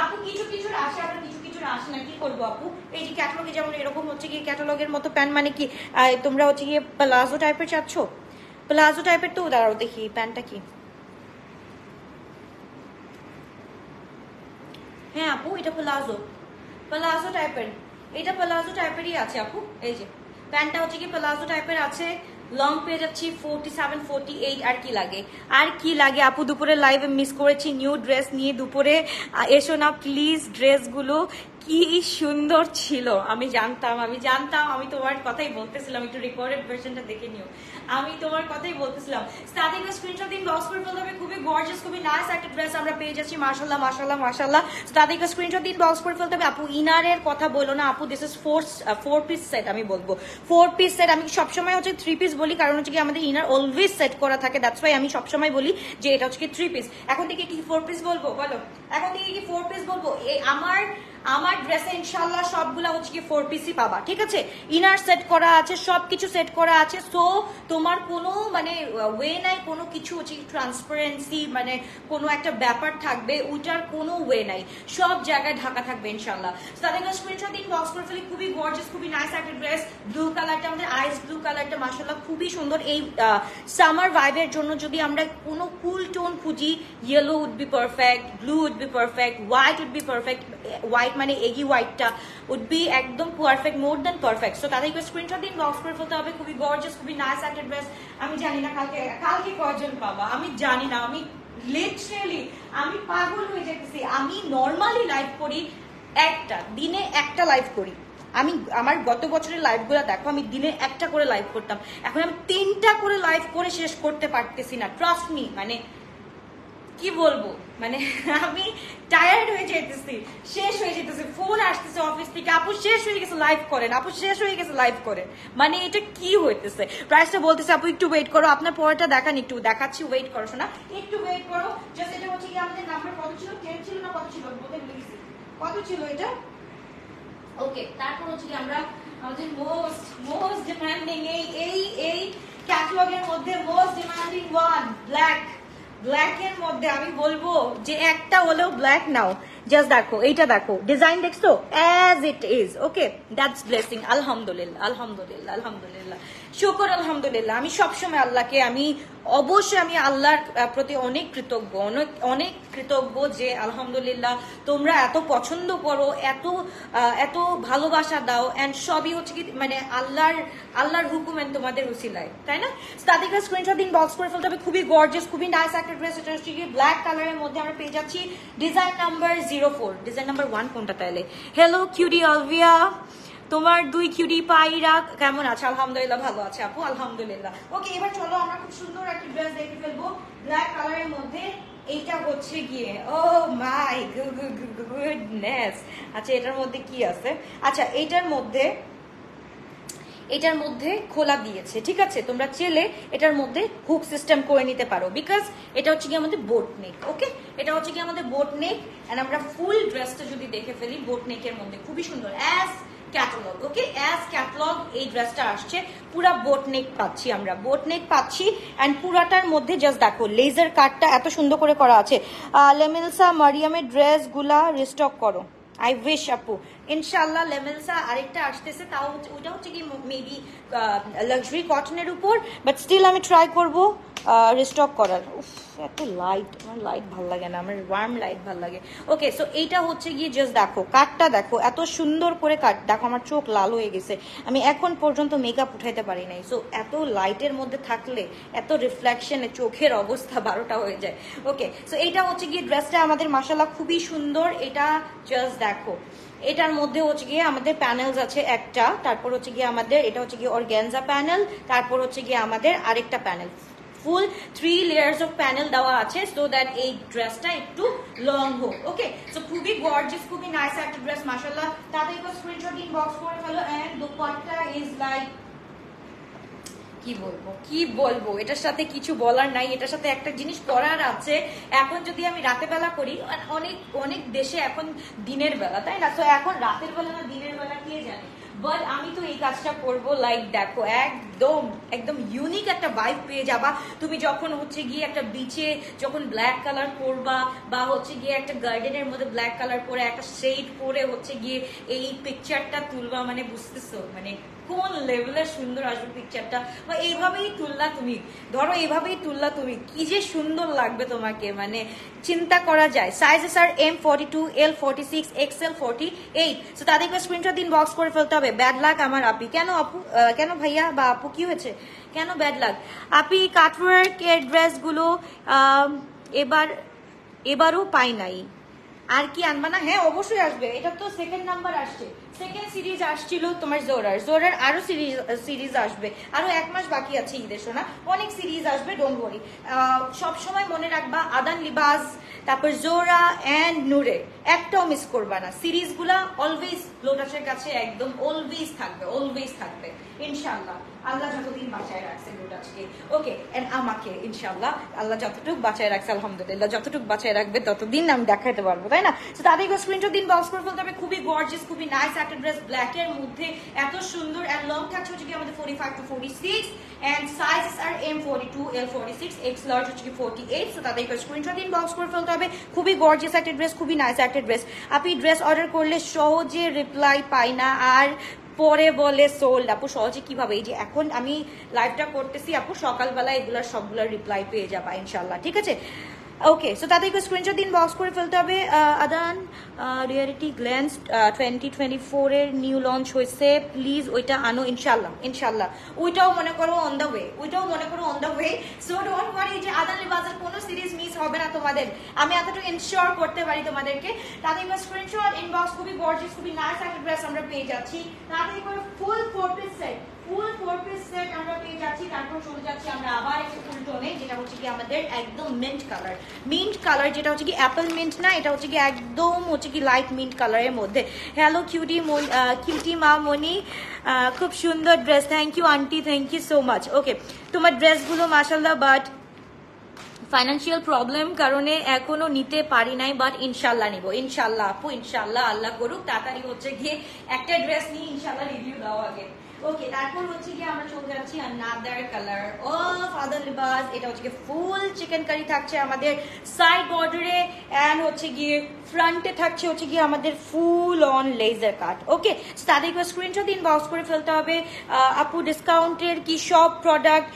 আপু। কিছু আসে আবার কিছু আসে না, কি করবো আপু? এই যে ক্যাটালগে যেমন এরকম হচ্ছে কি ক্যাটালগের মতো প্যান্ট, মানে কি তোমরা হচ্ছে গিয়ে প্লাজো টাইপের চাচ্ছ? প্লাজো টাইপের তো দাঁড়াও দেখি প্যান্টটা কি। হ্যাঁ আপু, এটা প্লাজো টাইপেরই আছে আপু। এই যে প্যান্টটা হচ্ছে কি প্লাজো টাইপের আছে, লং পেয়ে যাচ্ছি 47 48। আর কি লাগে আপু? দুপুরে লাইভে মিস করেছি নিউ ড্রেস নিয়ে, দুপুরে এসো না প্লিজ। ড্রেসগুলো কি সুন্দর ছিল, আমি জানতাম। আমি তোমার কথাই বলতেছিলাম, একটু রেকর্ডেড ভার্সনটা দেখে নিও। আমি তোমার কথাই বলতেছিলাম। স্টার্টিং এর স্ক্রিনশট দিন, বক্স করে ফেলতে হবে। খুবই গর্জিয়াস, খুবই নাইস একটা ড্রেস আমরা পেয়ে যাচ্ছি মাশাআল্লাহ। স্টার্টিং এর স্ক্রিনশট দিন, বক্স করে ফেলতে হবে আপু। ইনারের কথা বলো না আপু, দিস ইজ 4 পিস সেট। আমি বলবো 4 পিস সেট। আমি সবসময় হচ্ছে 3 পিস বলি, কারণ হচ্ছে কি আমাদের ইনার অলওয়েজ সেট করা থাকে, দ্যাটস ওয়াই আমি সবসময় বলি যে এটা হচ্ছে কি 3 পিস। এখন থেকে কি 4 পিস বলবো? বলো, এখন থেকে কি 4 পিস বলবো? আমার ড্রেসে ইনশাআল্লাহ সবগুলা হচ্ছে কি 4 পিসই পাবা, ঠিক আছে? ইনার সেট করা আছে, সবকিছু সেট করা আছে। সো তোমার কোনো মানে ওয়ে নাই, কোনো কিছু হচ্ছে ট্রান্সপারেন্সি মানে কোনো একটা ব্যাপার থাকবে, ওইটার কোনো ওয়ে নাই, সব জায়গায় ঢাকা থাকবে ইনশাআল্লাহ। তাদের স্ক্রিনশট দিন, বক্স করে ফেলি। খুবই গর্জিয়াস, খুবই নাইস একটা ড্রেস। ব্লু কালারটা, আমাদের আইস ব্লু কালারটা মাশাআল্লাহ খুবই সুন্দর। এই সামার ভাইবের জন্য যদি আমরা কোনো কুল টোন খুঁজি, yellow would be perfect, blue would be perfect, white would be perfect. White মানে এগি হোয়াইটটা উড বি একদম perfect, more than perfect. So তাদেরকে স্ক্রিনশট দিন, বক্স করে ফেলতে হবে। খুবই গর্জিয়াস, খুবই নাইস একটা ড্রেস। আমি জানি না কালকে কয়জন পাবা, আমি জানি না। আমি লিটারালি আমি পাগল হয়ে যেতেছি। আমি নর্মালি লাইভ করি দিনে একটা লাইভ করি। আমি আমার গত বছরের লাইভগুলো দেখো, আমি দিনে একটা করে লাইভ করতাম, এখন আমি 3টা করে লাইভ করে শেষ করতে পারতেছি না। ট্রাস্ট মি, মানে কি বলবো, মানে আমি টায়ার্ড হয়ে যেতেছি, শেষ হয়ে যেতেছি। ফোন আসতেছে অফিস থেকে, আপু শেষ হয়ে গেছে লাইভ করেন, মানে এটা কি হইতেছে? প্রাইসটা বলতেছে আপু একটু ওয়েট করো, আপনার পরেরটা দেখান, একটু দেখাচ্ছি, ওয়েট করো শোনা, একটু ওয়েট করো। জাস্ট এটা হচ্ছে কি আমাদের নাম্বার কত ছিল? 10 ছিল না কত ছিল? বলতে ভুলে গেছি কত ছিল এটা। ওকে, তারপর হচ্ছে কি আমরা আমাদের মোস্ট ডিমান্ডিং এই ক্যাটালগের মধ্যে মোস্ট ডিমান্ডিং ওয়ান ব্ল্যাক এর মধ্যে আমি বলবো যে একটা হলেও ব্ল্যাক নাও। জাস্ট দেখো, এইটা দেখো, ডিজাইন দেখছো as it is. Okay, that's blessing. আলহামদুলিল্লাহ, শুকর আলহামদুলিল্লাহ। আমি সবসময় আল্লাহকে, আমি আল্লাহর প্রতি অনেক কৃতজ্ঞ যে আলহামদুলিল্লাহ তোমরা এত পছন্দ করো, এত ভালোবাসা দাও, এন্ড সবই হচ্ছে কি মানে আল্লাহর হুকুম এন্ড তোমাদের উসিলায়, তাই না? তাদেরকে স্ক্রিনশট দিন, বক্স করে ফেলতে হবে। খুবই গর্জিয়াস, খুবই নাইস একটা ড্রেস। এটা হচ্ছে কি ব্ল্যাক কালারের মধ্যে আমরা পেয়ে যাচ্ছি। ডিজাইন নাম্বার 04, ডিজাইন নাম্বার 1 কোনটা তাইলে? হ্যালো কিউটি অলভিয়া, তোমার 2 কিউটি পাইরা কেমন আছে? আলহামদুলিল্লাহ ভালো আছে আপু, আলহামদুলিল্লাহ। ওকে, এবার চলো আমরা খুব সুন্দর একটা ড্রেস দেখে ফেলবো ব্ল্যাক কালারের মধ্যে। এইটা হচ্ছে গিয়ে ও মাই গুডনেস। আচ্ছা, এটার মধ্যে কি আছে? আচ্ছা, এটার মধ্যে খোলা দিয়েছে, ঠিক আছে? তোমরা চেলে এটার মধ্যে হুক সিস্টেম করে নিতে পারো, বিকজ এটা হচ্ছে কি আমাদের বোট নেক। ওকে, এটা হচ্ছে কি আমাদের বোট নেক। এন্ড আমরা ফুল ড্রেসটা যদি দেখে ফেলি, বোট নেকের মধ্যে খুবই সুন্দর অ্যাজ ক্যাটালগ। ওকে, অ্যাজ ক্যাটালগ এই ড্রেসটা আসছে। পুরা বোট নেক পাচ্ছি আমরা, এন্ড পুরাটার মধ্যে জাস্ট দেখো লেজার কাটটা এত সুন্দর করে করা আছে। লেমেলসা মারিয়ামের ড্রেস গুলা রিস্টক করো। আই উইশ আপু, ইনশাল্লাহ লেমেলসা আরেকটা আসতেছে, তাও ওইটা হচ্ছে কি মেবি লাক্সারি কটনের উপর, বাট স্টিল আমি ট্রাই করবো রিস্টক করার। এত লাইট, আমার লাইট ভাল লাগে না, আমার ওয়ার্ম লাইট ভাল লাগে। ওকে, সো এইটা হচ্ছে গিয়ে জাস্ট দেখো কাটটা দেখো, এত সুন্দর করে কাট। দেখো আমার চোখ লাল হয়ে গেছে, আমি এখন পর্যন্ত মেকআপ উঠাইতে পারি নাই। সো এত লাইটের মধ্যে থাকলে এত রিফ্লেকশনে চোখের অবস্থা 12টা হয়ে যায়। ওকে, সো এইটা হচ্ছে গিয়ে ড্রেসটা আমাদের মাশাআল্লাহ খুবই সুন্দর। এটা জাস্ট দেখো, এটার মধ্যে হচ্ছে গিয়ে আমাদের প্যানেলস আছে একটা, তারপর হচ্ছে গিয়ে আমাদের এটা হচ্ছে গিয়ে অর্গানজা প্যানেল, তারপর হচ্ছে গিয়ে আমাদের আরেকটা panel, full 3 layers of panel দেওয়া আছে, সো দ্যাট এই ড্রেসটা একটু লং হোক। ওকে, সো খুবই গর্জিয়াস, খুবই নাইস একটা ড্রেস মাশাআল্লাহ। তাতে একটু স্ক্রিনশট ইনবক্স করে ফেলো। এন্ড দোপাট্টা ইজ লাইক, কি বলবো, এটার সাথে কিছু বলার নাই। এটার সাথে একটা জিনিস করার আছে, এখন যদি আমি রাতের বেলা করি, অনেক অনেক দেশে এখন দিনের বেলা, তাই না? তো এখন রাতের বেলা না দিনের বেলা কে জানে, বাট আমি তো এই কাজটা করবো। লাইক দেখো, একদম একদম ইউনিক একটা ভাইব পেয়ে যাবা তুমি যখন হচ্ছে গিয়ে একটা বিচে যখন ব্ল্যাক কালার পরবা, বা হচ্ছে গিয়ে একটা গার্ডেনের মধ্যে ব্ল্যাক কালার পরে একটা শেড পরে হচ্ছে গিয়ে এই পিকচারটা তুলবা, মানে বুঝতেছো মানে কোন লেভেলের সুন্দর আসবে পিকচারটা। বা এইভাবেই তুললা তুমি, ধরো এইভাবেই তুললা তুমি, কি যে সুন্দর লাগবে তোমাকে, মানে চিন্তা করা যায়। Sizes are M42, L46, XL 48। So তাদেরকে স্ক্রিনশট দিন, বক্স করে ফেলতে হবে। ব্যাড লাক আমার আপি। কেন আপু, কেন ভাইয়া বা আপু, কি হয়েছে, কেন ব্যাড লাক? আপি কাটওয়ার্কের ড্রেসগুলো এবারও পাই নাই, আর কি আনবা না? হ্যাঁ অবশ্যই আসবে, এটা তো সেকেন্ড নাম্বার আসছে, সেকেন্ড সিরিজ আসছিল তোমার জোরার আরো সিরিজ আসবে, আরো 1 মাস বাকি আছে ঈদের সোনা, অনেক সিরিজ আসবে, ডোন্ট ওয়ারি। সবসময় মনে রাখবা আদান লিবাস, তারপর জোরা এন্ড নূরে, একটাও মিস করবা না। সিরিজগুলা অলওয়েজ লোটাসের কাছে একদম অলওয়েজ থাকবে ইনশাআল্লাহ। আল্লাহ যতদিন বাঁচায় রাখছে লোটাসকে, ওকে, এন্ড আমাকে ইনশাআল্লাহ আল্লাহ যতটুকু বাঁচায় রাখছে, আলহামদুলিল্লাহ যতটুকু বাঁচায় রাখবে ততদিন আমি দেখাতে পারবো, তাই না? তো তাদেরকে স্ক্রিনশট দিন, বক্স করে ফেলতে হবে। খুবই গর্জিয়াস, খুবই নাইস একটা ড্রেস, ব্ল্যাক এর মধ্যে এত সুন্দর। এন্ড লং থাকছে হচ্ছে কি আমাদের 45 to 46, and sizes are M42, L46, X large হচ্ছে কি 48। সো তাদেরকে স্ক্রিনশট দিন, বক্স করে ফেলতে হবে। খুবই গর্জিয়াস একটা ড্রেস, খুবই নাইস একটা ড্রেস। আপনি ড্রেস অর্ডার করলে সহজে রিপ্লাই পাই না, আর পরে বলে সোল্ড। আপু সহজে কিভাবে? এই যে এখন আমি লাইভটা করতেছি আপু, সকালবেলা এগুলোর সবগুলোর রিপ্লাই পেয়ে যাবা ইনশাল্লাহ, ঠিক আছে? ওকে, সো তাদেরকে স্ক্রিনশট দিন, বক্স করে ফেলতে হবে। আদান রিয়ালিটি গ্ল্যান্স 2024 এর নিউ লঞ্চ হয়েছে, প্লিজ ওইটা আনো ইনশাল্লাহ। ওইটাও মনে করো on the way, so don't worry যে আদান লিবাসের কোনো সিরিজ মিস হবে না তোমাদের, আমি এতটুকু ইনশিওর করতে পারি তোমাদেরকে। তাদেরকে স্ক্রিনশট ইনবক্স, খুবই গর্জিয়াস, খুবই নাইস একটা ড্রেস আমরা পেয়ে যাচ্ছি। তাদের করে ফুল 4 পিস সেট আমরা পেয়ে যাচ্ছি। তারপর চলে যাচ্ছি আমরা আবার একটু ফুল টোনে, যেটা হচ্ছে কি আমাদের একদম মিন্ট কালার, যেটা হচ্ছে কি অ্যাপল মিন্ট না, এটা হচ্ছে কি একদম হচ্ছে কি লাইট মিন্ট কালারের মধ্যে। হ্যালো কিউটি মা মনি, খুব সুন্দর dress, thank you aunty, thank you so much. Okay, তোমার ড্রেসগুলো মাশাআল্লাহ, বাট ফাইন্যান্সিয়াল প্রবলেম কারণে এখনো নিতে পারি নাই, বাট ইনশাল্লাহ নিব, ইনশাল্লাহ আপু, ইনশাল্লাহ, আল্লাহ করুক তাড়াতাড়ি হচ্ছে গিয়ে একটা ড্রেস নিয়ে ইনশাল্লাহ রিভিউ দাও আগে। ওকে, তারপর হচ্ছে গিয়ে আমরা চলে যাচ্ছি আনাদার কালার অফ আদান লিবাস। এটা হচ্ছে গিয়ে ফুল চিকেন কারি থাকছে আমাদের সাইড বর্ডারে, এন্ড হচ্ছে গিয়ে ফ্রন্টে থাকছে হচ্ছে গিয়ে আমাদের ফুল অন লেজার কাট। ওকে, তাদেরকে স্ক্রিনশট ইনবক্স করে ফেলতে হবে। আপু ডিসকাউন্টের কি সব প্রোডাক্ট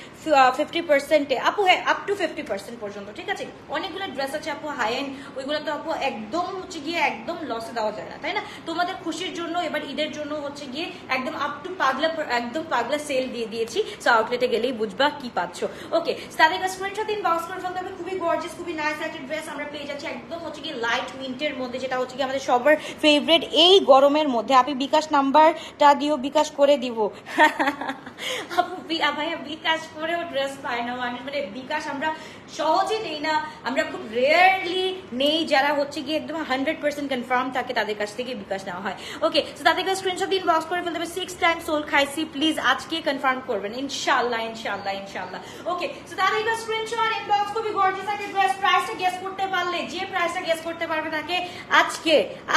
50%-এ? আপু হ্যাঁ, আপ টু 50% পর্যন্ত, ঠিক আছে? অনেকগুলো ড্রেস আছে আপু হাই এন্ড, ওইগুলো তো আপু একদম হচ্ছে গিয়ে একদম লসে দেওয়া যায় না, তাই না? তোমাদের খুশির জন্য এবার ঈদের জন্য হচ্ছে গিয়ে একদম আপ টু পাগলা সেল দিয়ে দিয়েছি। সো আউটলেটে গেলেই বুঝবা কি পাচ্ছ। ওকে, তাদেরকে স্ক্রিনশট ইনবক্স করে ফেলতে হবে। খুবই গর্জিয়াস, খুবই নাইস একটা ড্রেস আমরা পেয়ে যাচ্ছি একদম হচ্ছে গিয়ে লাইট মিন্টের মধ্যে, যেটা হচ্ছে কি আমাদের সবার ফেভারিট এই গরমের মধ্যে। আপনি বিকাশ নাম্বারটা দিও, বিকাশ করে দিব। আপু ভাইয়া বিকাশ করেও ড্রেস পায় না, মানে বিকাশ আমরা সহজে নেই না, আমরা খুব রেয়ারলি নেই, যারা হচ্ছে গিয়ে একদম 100% কনফার্ম থাকে তাদের কাছ থেকে বিকাশ নেওয়া হয়। ওকে, তো তাদেরকে স্ক্রিনশট দিন, বক্স করে ফেলতে হবে। 6 টাইম সোল খাইছি, প্লিজ আজকে কনফার্ম করবেন ইনশাআল্লাহ। ওকে, তো তাদেরকে স্ক্রিনশট ইনবক্স, খুবই গর্জিয়াস একটা ড্রেস। প্রাইসটা গেস করতে পারলে, যে প্রাইসটা গেস করতে পারবে তাকে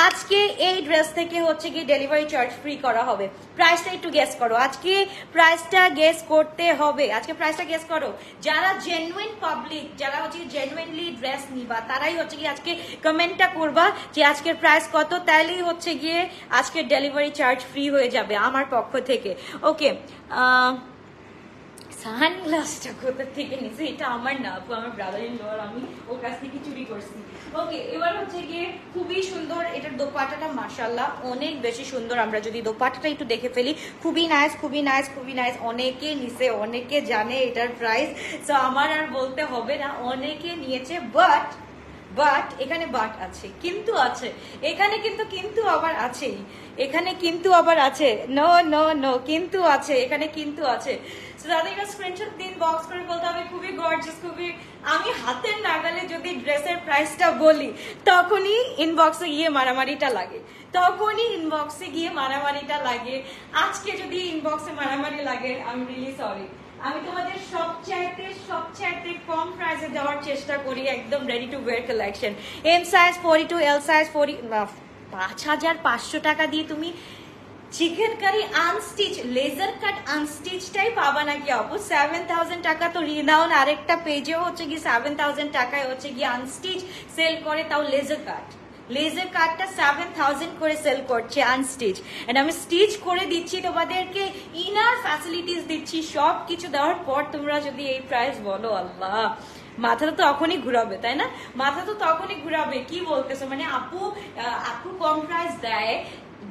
আজকে এই ড্রেস থেকে হচ্ছে গিয়ে ডেলিভারি চার্জ ফ্রি করা হবে। প্রাইসটা একটু গেস করো, আজকে প্রাইসটা গেস করতে হবে, প্রাইসটা গেস করো। যারা জেনুইন পাবলিক, যারা হচ্ছে জেনুইনলি ড্রেস নিবা, তারাই হচ্ছে গিয়ে আজকে কমেন্টটা করবা যে আজকের প্রাইস কত, তাইলেই হচ্ছে গিয়ে আজকের ডেলিভারি চার্জ ফ্রি হয়ে যাবে আমার পক্ষ থেকে। ওকে, সানগ্লাসটা কোথা থেকে নিছে, এটা আমার না আপু, আমার ব্রাদার ইন ল, আমি ওর কাছ থেকে চুরি করছি। ওকে, এবার হচ্ছে গিয়ে খুবই সুন্দর এটার দোপাট্টাটা, মাশাআল্লাহ অনেক বেশি সুন্দর। আমরা যদি দোপাট্টাটা একটু দেখে ফেলি, খুবই নাইস, খুবই নাইস, খুবই নাইস। অনেকে নিছে, অনেকে জানে এটার প্রাইস, তো আমার আর বলতে হবে না, অনেকে নিয়েছে। বাট এখানে বাট আছে, কিন্তু আছে এখানে, কিন্তু আবার আছেই, এখানে কিন্তু আবার আছে, নো নো নো, কিন্তু আছে এখানে, কিন্তু আছে। তাদের স্ক্রিনশট দিন, বক্স করে বলতে হবে খুবই গর্জিয়াস, খুবই, আমি হাতের নাগালে যদি ড্রেসের প্রাইসটা বলি তখনই ইনবক্সে গিয়ে মারামারিটা লাগে, তখনই ইনবক্সে গিয়ে মারামারিটা লাগে। আজকে যদি ইনবক্সে মারামারি লাগে, আই এম রিয়েলি সরি। আমি তোমাদের সবচাইতে কম প্রাইসে দেওয়ার চেষ্টা করি, একদম ready to wear collection. M size 42, L size 40, 5500 টাকা দিয়ে তুমি chikankari unstitch, laser cut আনস্টিচটাই পাবা নাকি আপু? 7000 টাকা তো রিনাউন আরেকটা পেজেও হচ্ছে কি 7000 টাকায় হচ্ছে কি আনস্টিচ সেল করে, তাও লেজার কাট, লেজার কাটটা 7000 করে সেল করছে আনস্টিচ, এন্ড আমি স্টিচ করে দিচ্ছি তোমাদেরকে, ইনার ফ্যাসিলিটিস দিচ্ছি, সব কিছু দেওয়ার পর তোমরা যদি এই প্রাইস বলো, আল্লাহ মাথা তো তখনই ঘুরাবে, তাই না? মাথা তো তখনই ঘুরাবে, কি বলতেছো মানে আপু কম প্রাইস দেয়,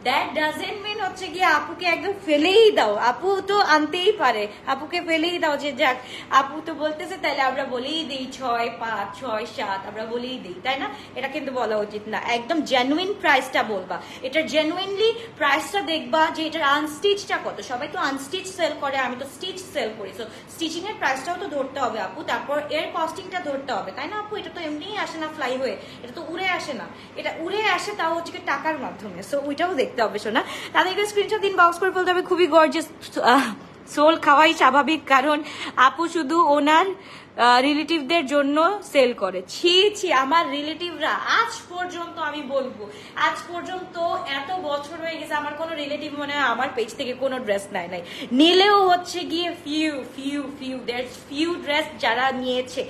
দ্যাট ডাজেন্ট মিন হচ্ছে গিয়ে আপুকে একদম ফেলেই দাও, আপু তো আনতেই পারে, আপুকে ফেলেই দাও যে যাক, আপু তো বলতেছে তাহলে আমরা বলেই দিই 6, 5, 6, 7, আমরা বলেই দিই, তাই না? এটা কিন্তু বলা উচিত না, একদম জেনুইন প্রাইসটা বলবা, এটার জেনুইনলি প্রাইসটা দেখবা যে এটার আনস্টিচটা কত। সবাই তো আনস্টিচ সেল করে, আমি তো স্টিচ সেল করি, সো স্টিচিং এর প্রাইসটাও তো ধরতে হবে আপু, তারপর এর কস্টিংটা ধরতে হবে, তাই না আপু? এটা তো এমনিই আসে না ফ্লাই হয়ে, এটা তো উড়ে আসে না, এটা উড়ে আসে তাও হচ্ছে টাকার মাধ্যমে, সো ওইটাও দেখতে হবে শোনা। তাদেরকে স্ক্রিনশট দিন, বক্স করে বলতে হবে খুবই গর্জিয়াস। সোল খাওয়াই স্বাভাবিক, কারণ আপু শুধু ওনার রিলেটিভদের জন্য সেল করে। ছি আমার রিলেটিভরা আজ পর্যন্ত, আমি বলবো আজ পর্যন্ত এত বছর হয়ে গেছে, আমার কোনো রিলেটিভ মনে হয় আমার পেজ থেকে কোনো ড্রেস নেয় নাই, নিলেও হচ্ছে গিয়ে ফিউ ড্রেস যারা নিয়েছে,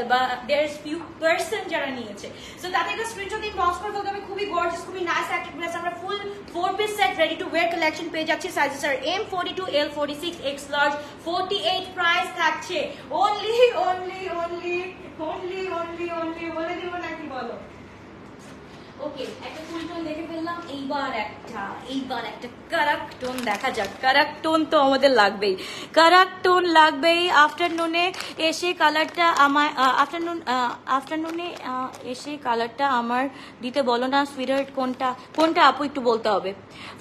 বা ফিউ পার্সন যারা নিয়েছে। সো তাদেরকে স্ক্রিনশট দিন, বক্স করে বলতে হবে খুবই গর্জিয়াস, খুবই নাইস একটা ড্রেস। আমরা ফুল 4 piece set ready to wear collection পেয়ে যাচ্ছি, sizes are M42, L46, X large, 48 price থাকছে only বলে দিব নাকি বলো? ওকে, একটা ফুল টোন দেখে ফেললাম, এইবার একটা কারাক টোন দেখা যাক। কারাক টোন তো আমাদের লাগবেই, কারাক টোন লাগবেই। আফটারনুনে এসে কালারটা আমার আফটারনুনে এসে কালারটা আমার দিতে বলো না সুইটার, কোনটা আপু একটু বলতে হবে।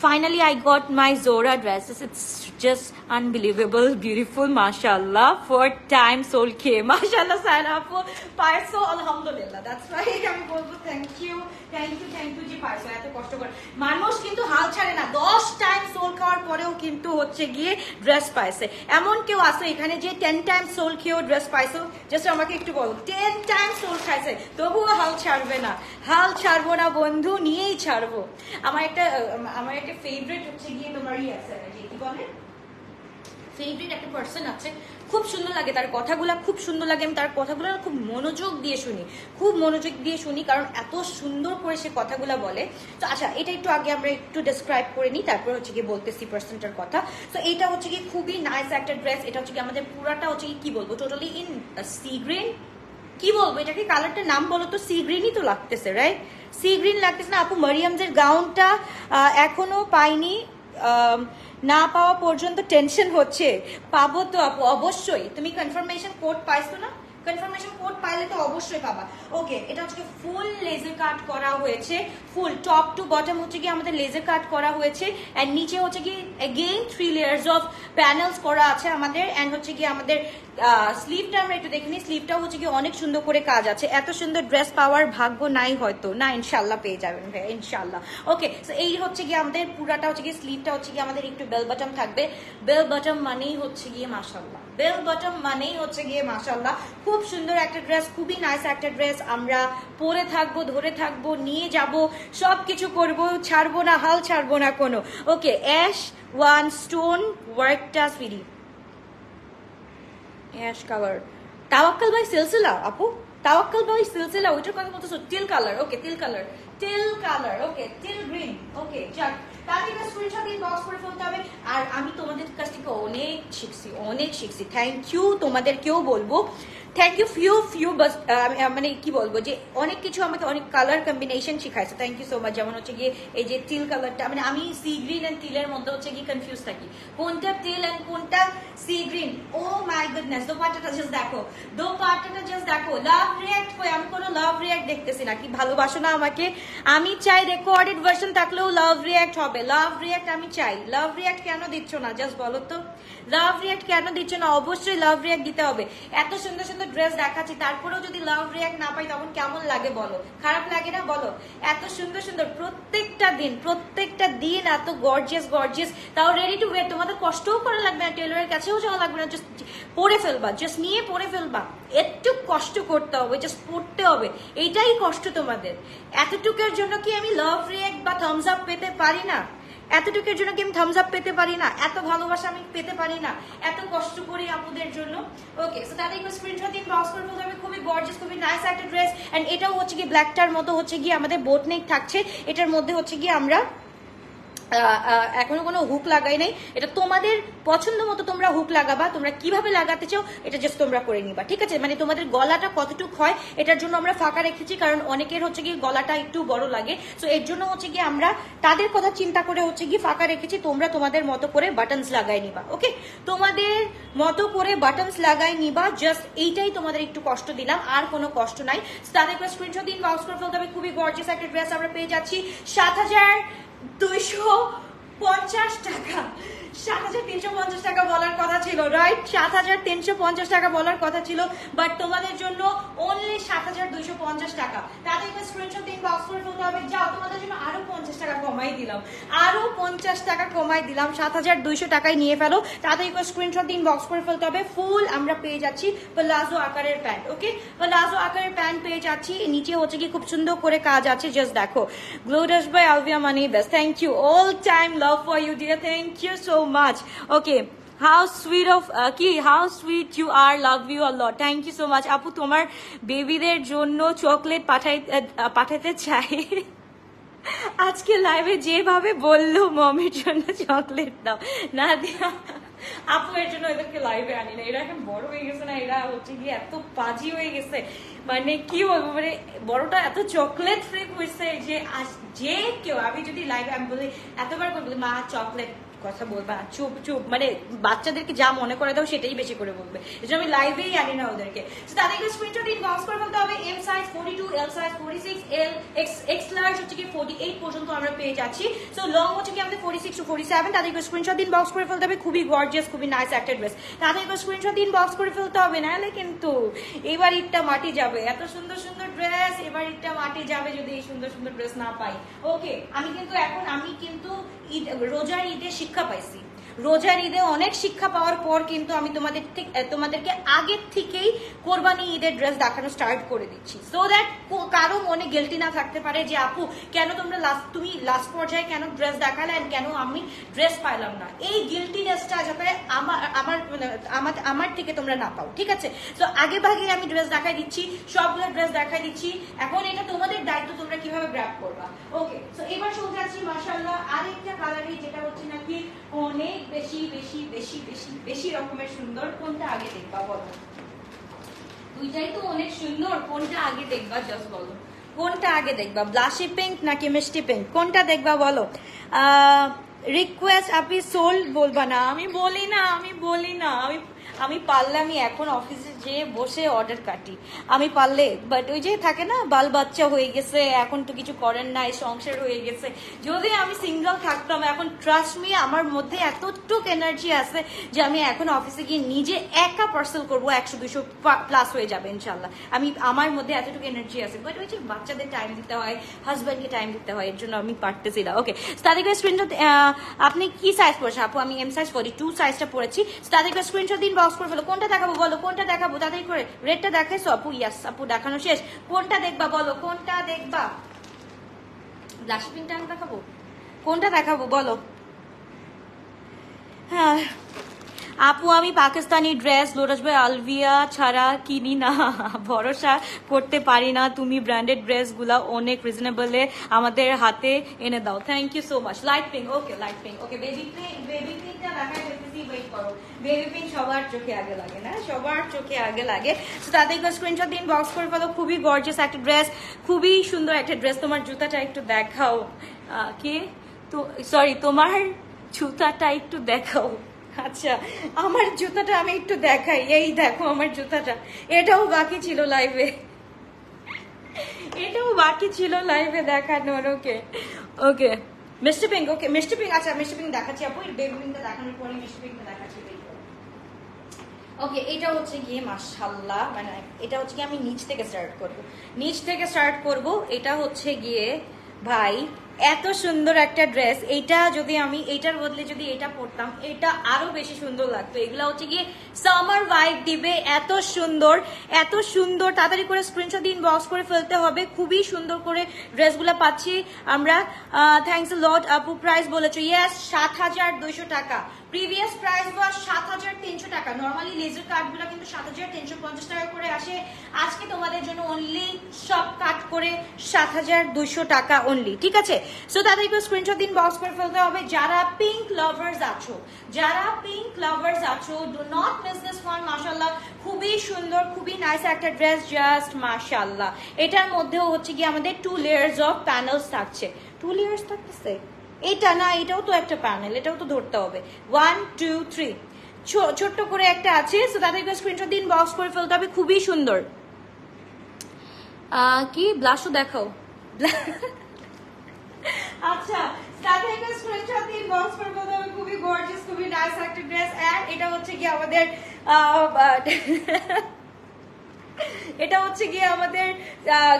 Finally I got my jora dresses, it's just unbelievable beautiful, মাশাআল্লাহ। 4 টাইম সোল খেয়ে, মাশাআল্লাহ সায়না আপু পারছো, আলহামদুলিল্লাহ, দ্যাটস রাইট। আমি বলবো থ্যাংক ইউ যে পারছো, এত কষ্ট করে মানুষ কিন্তু হাল ছাড়ে না, 10 টাইম সোল খাওয়ার পরেও কিন্তু হচ্ছে গিয়ে ড্রেস পাইছে। এমন কেউ আছে এখানে যে 10 টাইম সোল খেয়েও ড্রেস পাইছো? জাস্ট আমাকে একটু বলো, 10 টাইম সোল খাইছে তবুও হাল ছাড়বে না? হাল ছাড়বো না বন্ধু, নিয়েই ছাড়বো। আমার একটা ফেভারিট হচ্ছে গিয়ে তোমার আছে, কি বলে, ফেভারিট একটা পার্সন আছে, খুব সুন্দর লাগে তার কথাগুলো, খুব সুন্দর লাগে। আমি তার কথাগুলো খুব মনোযোগ দিয়ে শুনি, কারণ এত সুন্দর করে সে কথাগুলো বলে। তো আচ্ছা, এটা একটু আগে আমরা একটু ডেসক্রাইব করে নিই, তারপর হচ্ছে গিয়ে বলতেছি পার্সনটার কথা। তো এটা হচ্ছে কি খুবই নাইস একটা ড্রেস। এটা হচ্ছে কি আমাদের পুরাটা হচ্ছে কি বলবো, টোটালি ইন সি গ্রিন, কি বলবো এটাকে, কালারটার নাম বলো তো, সি গ্রিনই তো লাগতেছে, রাইট? সি গ্রিন লাগতেছে না আপু? মারিয়ামদের গাউনটা এখনো পাইনি, না পাওয়া পর্যন্ত টেনশন হচ্ছে, পাবো তো আপু অবশ্যই। তুমি কনফার্মেশন কোড পাইছো না? কনফার্মেশন কোড পাইলে তো অবশ্যই পাবা। ওকে, এটা হচ্ছে ফুল লেজার কাট করা হয়েছে, ফুল টপ টু বটম হচ্ছে কি আমাদের লেজার কাট করা হয়েছে, এন্ড নিচে হচ্ছে কি এগেইন 3 লেয়ার্স অফ প্যানেলস করা আছে আমাদের, এন্ড হচ্ছে কি আমাদের স্লিভটা আমরা একটু দেখিনি, স্লিভটাও হচ্ছে কি অনেক সুন্দর করে কাজ আছে। এত সুন্দর ড্রেস পাওয়ার ভাগ্য নাই হয়তো, না ইনশাল্লাহ পেয়ে যাবেন ভাই, ইনশাল্লাহ। ওকে, সো এই হচ্ছে কি আমাদের পুরাটা হচ্ছে কি স্লিভটা হচ্ছে কি আমাদের একটু বেল বটম থাকবে। বেল বটম মানেই হচ্ছে গিয়ে মাশাল্লাহ, বেল বটম মানেই হচ্ছে গিয়ে মাশাল্লাহ। খুব সুন্দর একটা ড্রেস, খুবই নাইস একটা ড্রেস। আমরা পরে থাকবো, ধরে থাকবো, নিয়ে যাব, সবকিছু করবো, ছাড়বো না, হাল ছাড়বো না কোনো। ওকে, অ্যাশ 1 স্টোন ওয়ার্কটা সুইডি, অ্যাশ কালার, তাওয়াক্কাল ভাই সিলসিলা আপু, তাওয়াক্কাল ভাই সিলসিলা, ওইটার কথা বলতেছো? Teal colour, okay teal colour, okay teal green, okay যাক তাদের স্ক্রিনশট ইনবক্স করে ফেলতে হবে। আর আমি তোমাদের কাছ থেকে অনেক শিখছি। থ্যাংক ইউ তোমাদেরকেও বলবো, থ্যাংক ইউ ফিউ বাস, মানে কি বলবো যে অনেক কিছু আমাকে অনেক কালার কম্বিনেশন শিখাইছে, থ্যাংক ইউ সো মাচ। যেমন হচ্ছে গিয়ে এই যে তিল কালারটা, মানে আমি সি গ্রিন এন্ড তিলের মধ্যে হচ্ছে গিয়ে কনফিউজ থাকি কোনটা তিল এন্ড কোনটা sea green. Oh my goodness, দোপাট্টাটা জাস্ট দেখো, লাভ রিয়াক্ট কই, আমি কোনো লাভ রিয়াক্ট দেখতেছি না। কি ভালোবাসো না আমাকে? আমি চাই রেকর্ডেড ভার্সন থাকলেও লাভ রিয়াক্ট হবে, লাভ রিয়াক্ট আমি চাই। লাভ রিয়াক্ট কেন দিচ্ছ না জাস্ট বলো তো, লাভ রিয়াক্ট কেন দিচ্ছ না? অবশ্যই লাভ রিয়াক্ট দিতে হবে। এত সুন্দর সুন্দর ড্রেস দেখাচ্ছি, তারপরেও যদি লাভ রিয়াক্ট না পাই তখন কেমন লাগে বলো? খারাপ লাগে না বলো? এত সুন্দর সুন্দর প্রত্যেকটা দিন এত গর্জিয়াস, তাও রেডি টু ওয়্যার। তোমাদের কষ্টও করা লাগবে না, টেলরের কাছেও যাওয়া লাগবে না, জাস্ট পরে ফেলবা, জাস্ট নিয়ে পরে ফেলবা। একটু কষ্ট করতে হবে, জাস্ট পড়তে হবে, এইটাই কষ্ট তোমাদের। এতটুকুর জন্য কি আমি লাভ রিয়াক্ট বা থামস আপ পেতে পারি না? এতটুকুর জন্য কি আমি থামস আপ পেতে পারি না? এত ভালোবাসা আমি পেতে পারি না? এত কষ্ট করি আপুদের জন্য। ওকে, সো তাহলে একটু স্ক্রিনশট ইনবক্স করে বলতে হবে। খুবই গর্জিয়াস, খুবই নাইস একটা ড্রেস। এন্ড এটাও হচ্ছে কি ব্ল্যাকটার মতো হচ্ছে গিয়ে আমাদের বোট নেক থাকছে। এটার মধ্যে হচ্ছে গিয়ে আমরা এখনো কোনো হুক লাগাই নাই, এটা তোমাদের পছন্দ মতো তোমরা হুক লাগাবা, তোমরা কিভাবে লাগাতে চাও এটা জাস্ট তোমরা করে নিবা, ঠিক আছে? মানে তোমাদের গলাটা কতটুকু হয় এটার জন্য আমরা ফাঁকা রেখেছি, কারণ অনেকের হচ্ছে গিয়ে গলাটা একটু বড় লাগে, সো এর জন্য হচ্ছে গিয়ে আমরা তাদের কথা চিন্তা করে হচ্ছে গিয়ে ফাঁকা রেখেছি। তোমরা তোমাদের মতো করে বাটনস লাগাই নিবা, ওকে? তোমাদের মতো করে বাটনস লাগাই নিবা, জাস্ট এইটাই তোমাদের একটু কষ্ট দিলাম, আর কোনো কষ্ট নাই। তাদের স্ক্রিনশট ইনবক্স করে ফেলতে হবে। খুবই গর্জিয়াস একটা ড্রেস আমরা পেয়ে যাচ্ছি 7,250 টাকা। 7,350 টাকা বলার কথা ছিল, রাইট? 7,350 টাকা বলার কথা ছিল, বাট তোমাদের জন্য অনলি 7,250 টাকা। তাদের স্ক্রিনশট ইনবক্স করে ফেলতে হবে। যাও, তোমাদের জন্য আরো 50 টাকা কমাই দিলাম, 7,200 টাকায় নিয়ে ফেলো। তাদের স্ক্রিনশট ইনবক্স করে ফেলতে হবে। ফুল আমরা পেয়ে যাচ্ছি প্লাজো আকারের প্যান্ট, ওকে? প্লাজো আকারের প্যান্ট পেয়ে যাচ্ছি, নিচে হচ্ছে কি খুব সুন্দর করে কাজ আছে, জাস্ট দেখো। গ্লোডাস বাই আলভিয়া মানি best, thank you, all time love for you dear, thank you so much. Okay, how sweet you are, love you a lot, thank you so much. আপু তোমার বেবিদের জন্য চকলেট পাঠাতে চাই। আজকে লাইভে যেভাবে বললো মমির জন্য চকলেট দাও না দিয়া, আপু এর জন্য এদেরকে লাইভে আনি না, এরা এখন বড় হয়ে গেছে না, এরা হচ্ছে গিয়ে এত পাজি হয়ে গেছে, মানে কি বলবো, মানে বড়টা এত চকলেট ফ্রিক হয়েছে যে কেউ, আমি যদি লাইভে আমি বলি এতবার করে বলি মা চকলেট কথা বলবা, চুপ চুপ, মানে বাচ্চাদেরকে যা মনে করে দাও সেটাই বেশি করে বলবে, এই জন্য আমি লাইভেই আনি না ওদেরকে। তাদেরকে স্ক্রিনশট ইনবক্স করে বলতে হবে। M size 42, L size 46, L X large হচ্ছে কি 48 পর্যন্ত আমরা পেয়ে যাচ্ছি। সো লং হচ্ছে কি আমাদের 46 to 47। তাদেরকে স্ক্রিনশট ইনবক্স করে ফেলতে হবে। খুবই গর্জিয়াস, খুবই নাইস একটা ড্রেস। তাদেরকে স্ক্রিনশট ইনবক্স করে ফেলতে হবে, নাহলে কিন্তু এবার ঈদটা মাটি যাবে। এত সুন্দর সুন্দর ড্রেস, এবার ঈদটা মাটি যাবে যদি এই সুন্দর সুন্দর ড্রেস না পাই। ওকে, আমি কিন্তু রোজার ঈদে শিক্ষা পাইছি, রোজার ঈদে অনেক শিক্ষা পাওয়ার পর কিন্তু আমি তোমাদেরকে আগের থেকেই কোরবানি ঈদের ড্রেস দেখানো স্টার্ট করে দিচ্ছি, সো দ্যাট কারো মনে গিল্টি না থাকতে পারে যে আপু কেন তুমি লাস্ট পর্যায়ে কেন ড্রেস দেখালে, কেন আমি ড্রেস পাইলাম না। এই গিল্টিনেসটা যাতে আমার থেকে তোমরা না পাও, ঠিক আছে? সো আগে ভাগে আমি ড্রেস দেখাই দিচ্ছি, সবগুলো ড্রেস দেখাই দিচ্ছি, এখন এটা তোমাদের দায়িত্ব তোমরা কিভাবে গ্র্যাব করবা। ওকে, সো এবার চলে যাচ্ছি মাশাআল্লাহ আরেকটা কালারে, যেটা হচ্ছে নাকি অনেক বেশি বেশি বেশি বেশি বেশি রকমের সুন্দর। কোনটা আগে দেখবা বলো? দুইটাই তো অনেক সুন্দর, কোনটা আগে দেখবা জাস্ট বলো, কোনটা আগে দেখবা? ব্লাশি পিঙ্ক নাকি মিষ্টি পিঙ্ক, কোনটা দেখবা বলো? রিকোয়েস্ট আপনি সোল্ড বলবা না, আমি বলি না, আমি পারলে আমি এখন অফিসে যেয়ে বসে অর্ডার কাটি, আমি পারলে, বাট ওই যে থাকে না বাল বাচ্চা হয়ে গেছে, এখন তো কিছু করেন নাই, সংসার হয়ে গেছে। যদি আমি সিঙ্গেল থাকতাম, এখন ট্রাস্ট মি আমার মধ্যে এতটুক এনার্জি আছে যে আমি এখন অফিসে গিয়ে নিজে একা পার্সেল করবো, 100-200 প্লাস হয়ে যাবে ইনশাল্লাহ। আমার মধ্যে এতটুকু এনার্জি আছে, বাট ওই যে বাচ্চাদের টাইম দিতে হয়, হাজব্যান্ডকে টাইম দিতে হয়, এর জন্য আমি পারতেছি না। ওকে, তাদেরকে স্ক্রিনশট, আপনি কি সাইজ পড়েছেন আপু? আমি এম সাইজ 42 সাইজটা পড়েছি। তাদেরকে স্ক্রিনশট দিন, বক্স করে ফেলো। কোনটা দেখাবো বলো, কোনটা দেখাবো? তাদের করে রেডটা দেখাইছো আপু? ইয়াস আপু, দেখানো শেষ। কোনটা দেখবা বলো, কোনটা দেখবা? ব্লাশি পিঙ্কটা দেখাবো? কোনটা দেখাবো বলো? হ্যাঁ আপু আমি Pakistani dress Lotus by Alvia ছাড়া কিনি না, ভরসা করতে পারি না, তুমি ব্র্যান্ডেড ড্রেসগুলা অনেক রিজনেবলে আমাদের হাতে এনে দাও। Thank you so much. Light pink, okay light pink, okay baby পিঙ্কটা দেখাই দেখতেছি, ওয়েট করো। বেবি পিঙ্ক সবার চোখে আগে লাগে না, সবার চোখে আগে লাগে। তো তাদেরকে স্ক্রিনশট দিন, বক্স করে ফেলো। খুবই গর্জিয়াস একটা ড্রেস, খুবই সুন্দর একটা ড্রেস। তোমার জুতাটা একটু দেখাও। কি তো সরি, তোমার জুতাটা একটু দেখাও। আচ্ছা, আমার জুতাটা আমি একটু দেখাই। এই দেখো আমার জুতাটা, এটাও বাকি ছিল লাইভে, এটাও বাকি ছিল লাইভে দেখানোর। Okay okay mister pink, okay mister pink. আচ্ছা মিস্টার পিঙ্ক দেখাচ্ছি আপু, বেবি পিঙ্কটা দেখানোর পরে মিস্টার পিঙ্কটা দেখাচ্ছি। ওকে, এটা হচ্ছে গিয়ে মাশাআল্লাহ, মানে এটা হচ্ছে গিয়ে আমি নিচ থেকে স্টার্ট করব, নিচ থেকে স্টার্ট করব। এটা হচ্ছে গিয়ে ভাই এত সুন্দর একটা ড্রেস। এইটা যদি আমি এইটার বদলে যদি এটা পরতাম, এটা আরো বেশি সুন্দর লাগতো। এগুলা হচ্ছে গিয়ে সামার ভাইব দিবে, এত সুন্দর এত সুন্দর। তাড়াতাড়ি করে স্ক্রিনশট দিন, বক্স করে ফেলতে হবে। খুবই সুন্দর করে ড্রেসগুলা পাচ্ছি আমরা। থ্যাংকস আ লট আপু। প্রাইস বলেছো, ইয়েস ৭,২০০ টাকা। প্রিভিয়াস প্রাইস ওয়াজ ৭,৩০০ টাকা। নর্মালি লেজার কাটগুলো কিন্তু ৭,৩৫০ টাকা করে আসে। আজকে তোমাদের জন্য অনলি সব কাট করে ৭,২০০ টাকা অনলি, ঠিক আছে? সো তাদেরকে স্ক্রিনশট দিন, বক্স করে ফেলতে হবে। যারা পিঙ্ক লাভার্স আছো, যারা পিঙ্ক লাভার্স আছো, do not miss this one. মাশাআল্লাহ, খুবই সুন্দর, খুবই নাইস একটা ড্রেস, জাস্ট মাশাআল্লাহ। এটার মধ্যেও হচ্ছে কি আমাদের 2 লেয়ার্স অফ প্যানেলস থাকছে। 2 লেয়ার্স থাকতেছে, এটা না, এটাও তো একটা প্যানেল, এটাও তো ধরতে হবে। 1 2 3 ছোট্ট করে একটা আছে। সো তাদেরকে স্ক্রিনশট দিন, বক্স করে ফেলতে হবে। খুবই সুন্দর। কি ব্লাশও দেখাও। আচ্ছা, তাদেরকে স্ক্রিনশট দিন, বক্স করে ফেলতে হবে। খুবই গর্জিয়াস, খুবই নাইস একটা ড্রেস। এন্ড এটা হচ্ছে কি আমাদের এটা হচ্ছে গিয়ে আমাদের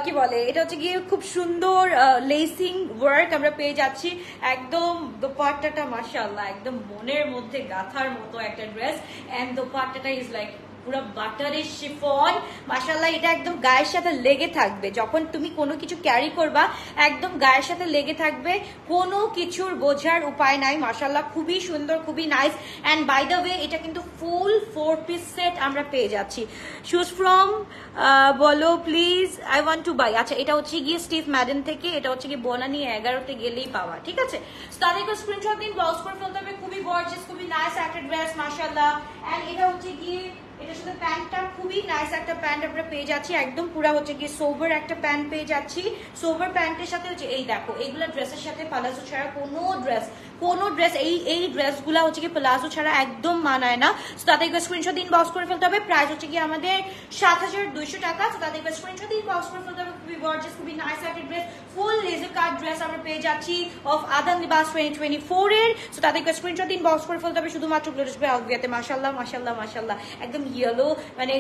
কি বলে, এটা হচ্ছে গিয়ে খুব সুন্দর লেসিং ওয়ার্ক আমরা পেয়ে যাচ্ছি। একদম দোপাট্টাটা মাশাআল্লাহ একদম মনের মধ্যে গাথার মতো একটা ড্রেস। এন্ড দোপাট্টাটা ইজ লাইক পুরো বাটারের শিফন। মাশাআল্লাহ, এটা একদম গায়ের সাথে লেগে থাকবে। যখন তুমি কোনো কিছু ক্যারি করবা, একদম গায়ের সাথে লেগে থাকবে, কোনো কিছুর বোঝার উপায় নাই। মাশাআল্লাহ, খুবই সুন্দর, খুবই nice. And by the way, এটা কিন্তু ফুল 4 পিস সেট আমরা পেয়ে যাচ্ছি। শুজ ফ্রম বলো please, I want to buy. আচ্ছা, এটা হচ্ছে গিয়ে স্টিভ ম্যাডেন থেকে, এটা হচ্ছে গিয়ে বনানি 11-তে গেলেই পাওয়া, ঠিক আছে? তাদেরকে স্ক্রিনশট দিন, বক্স করে ফেলতে হবে। খুবই গর্জিয়াস, খুবই নাইস একটা ড্রেস মাশাআল্লাহ। অ্যান্ড এটা হচ্ছে গিয়ে এটার সাথে প্যান্টটা খুবই নাইস একটা প্যান্ট আমরা পেয়ে যাচ্ছি। একদম পুরো হচ্ছে গিয়ে সোবার একটা প্যান্ট পেয়ে যাচ্ছি। সোবার প্যান্টের সাথে হচ্ছে এই দেখো, এইগুলা ড্রেসের সাথে পালাজো ছাড়া কোনো ড্রেস এই ড্রেসগুলা হচ্ছে কি প্লাজো ছাড়া একদম মানায় না। তো তাদেরকে স্ক্রিনশট দিন, বক্স করে ফেলতে হবে। প্রাইস হচ্ছে কি আমাদের ৭,২০০ টাকা। তো তাদেরকে স্ক্রিনশট দিন, বক্স করে ফেলতে হবে। খুবই গর্জিয়াস, খুবই নাইস একটা ড্রেস, ফুল লেজার কাট ড্রেস আমরা পেয়ে যাচ্ছি অফ আদান লিবাস 2024 এর। তো তাদেরকে স্ক্রিনশট দিন, বক্স করে ফেলতে হবে শুধুমাত্র গ্লোরিয়াস বাই আলভিয়াতে। মাশাআল্লাহ মাশাআল্লাহ মাশাআল্লাহ, একদম ইয়েলো, মানে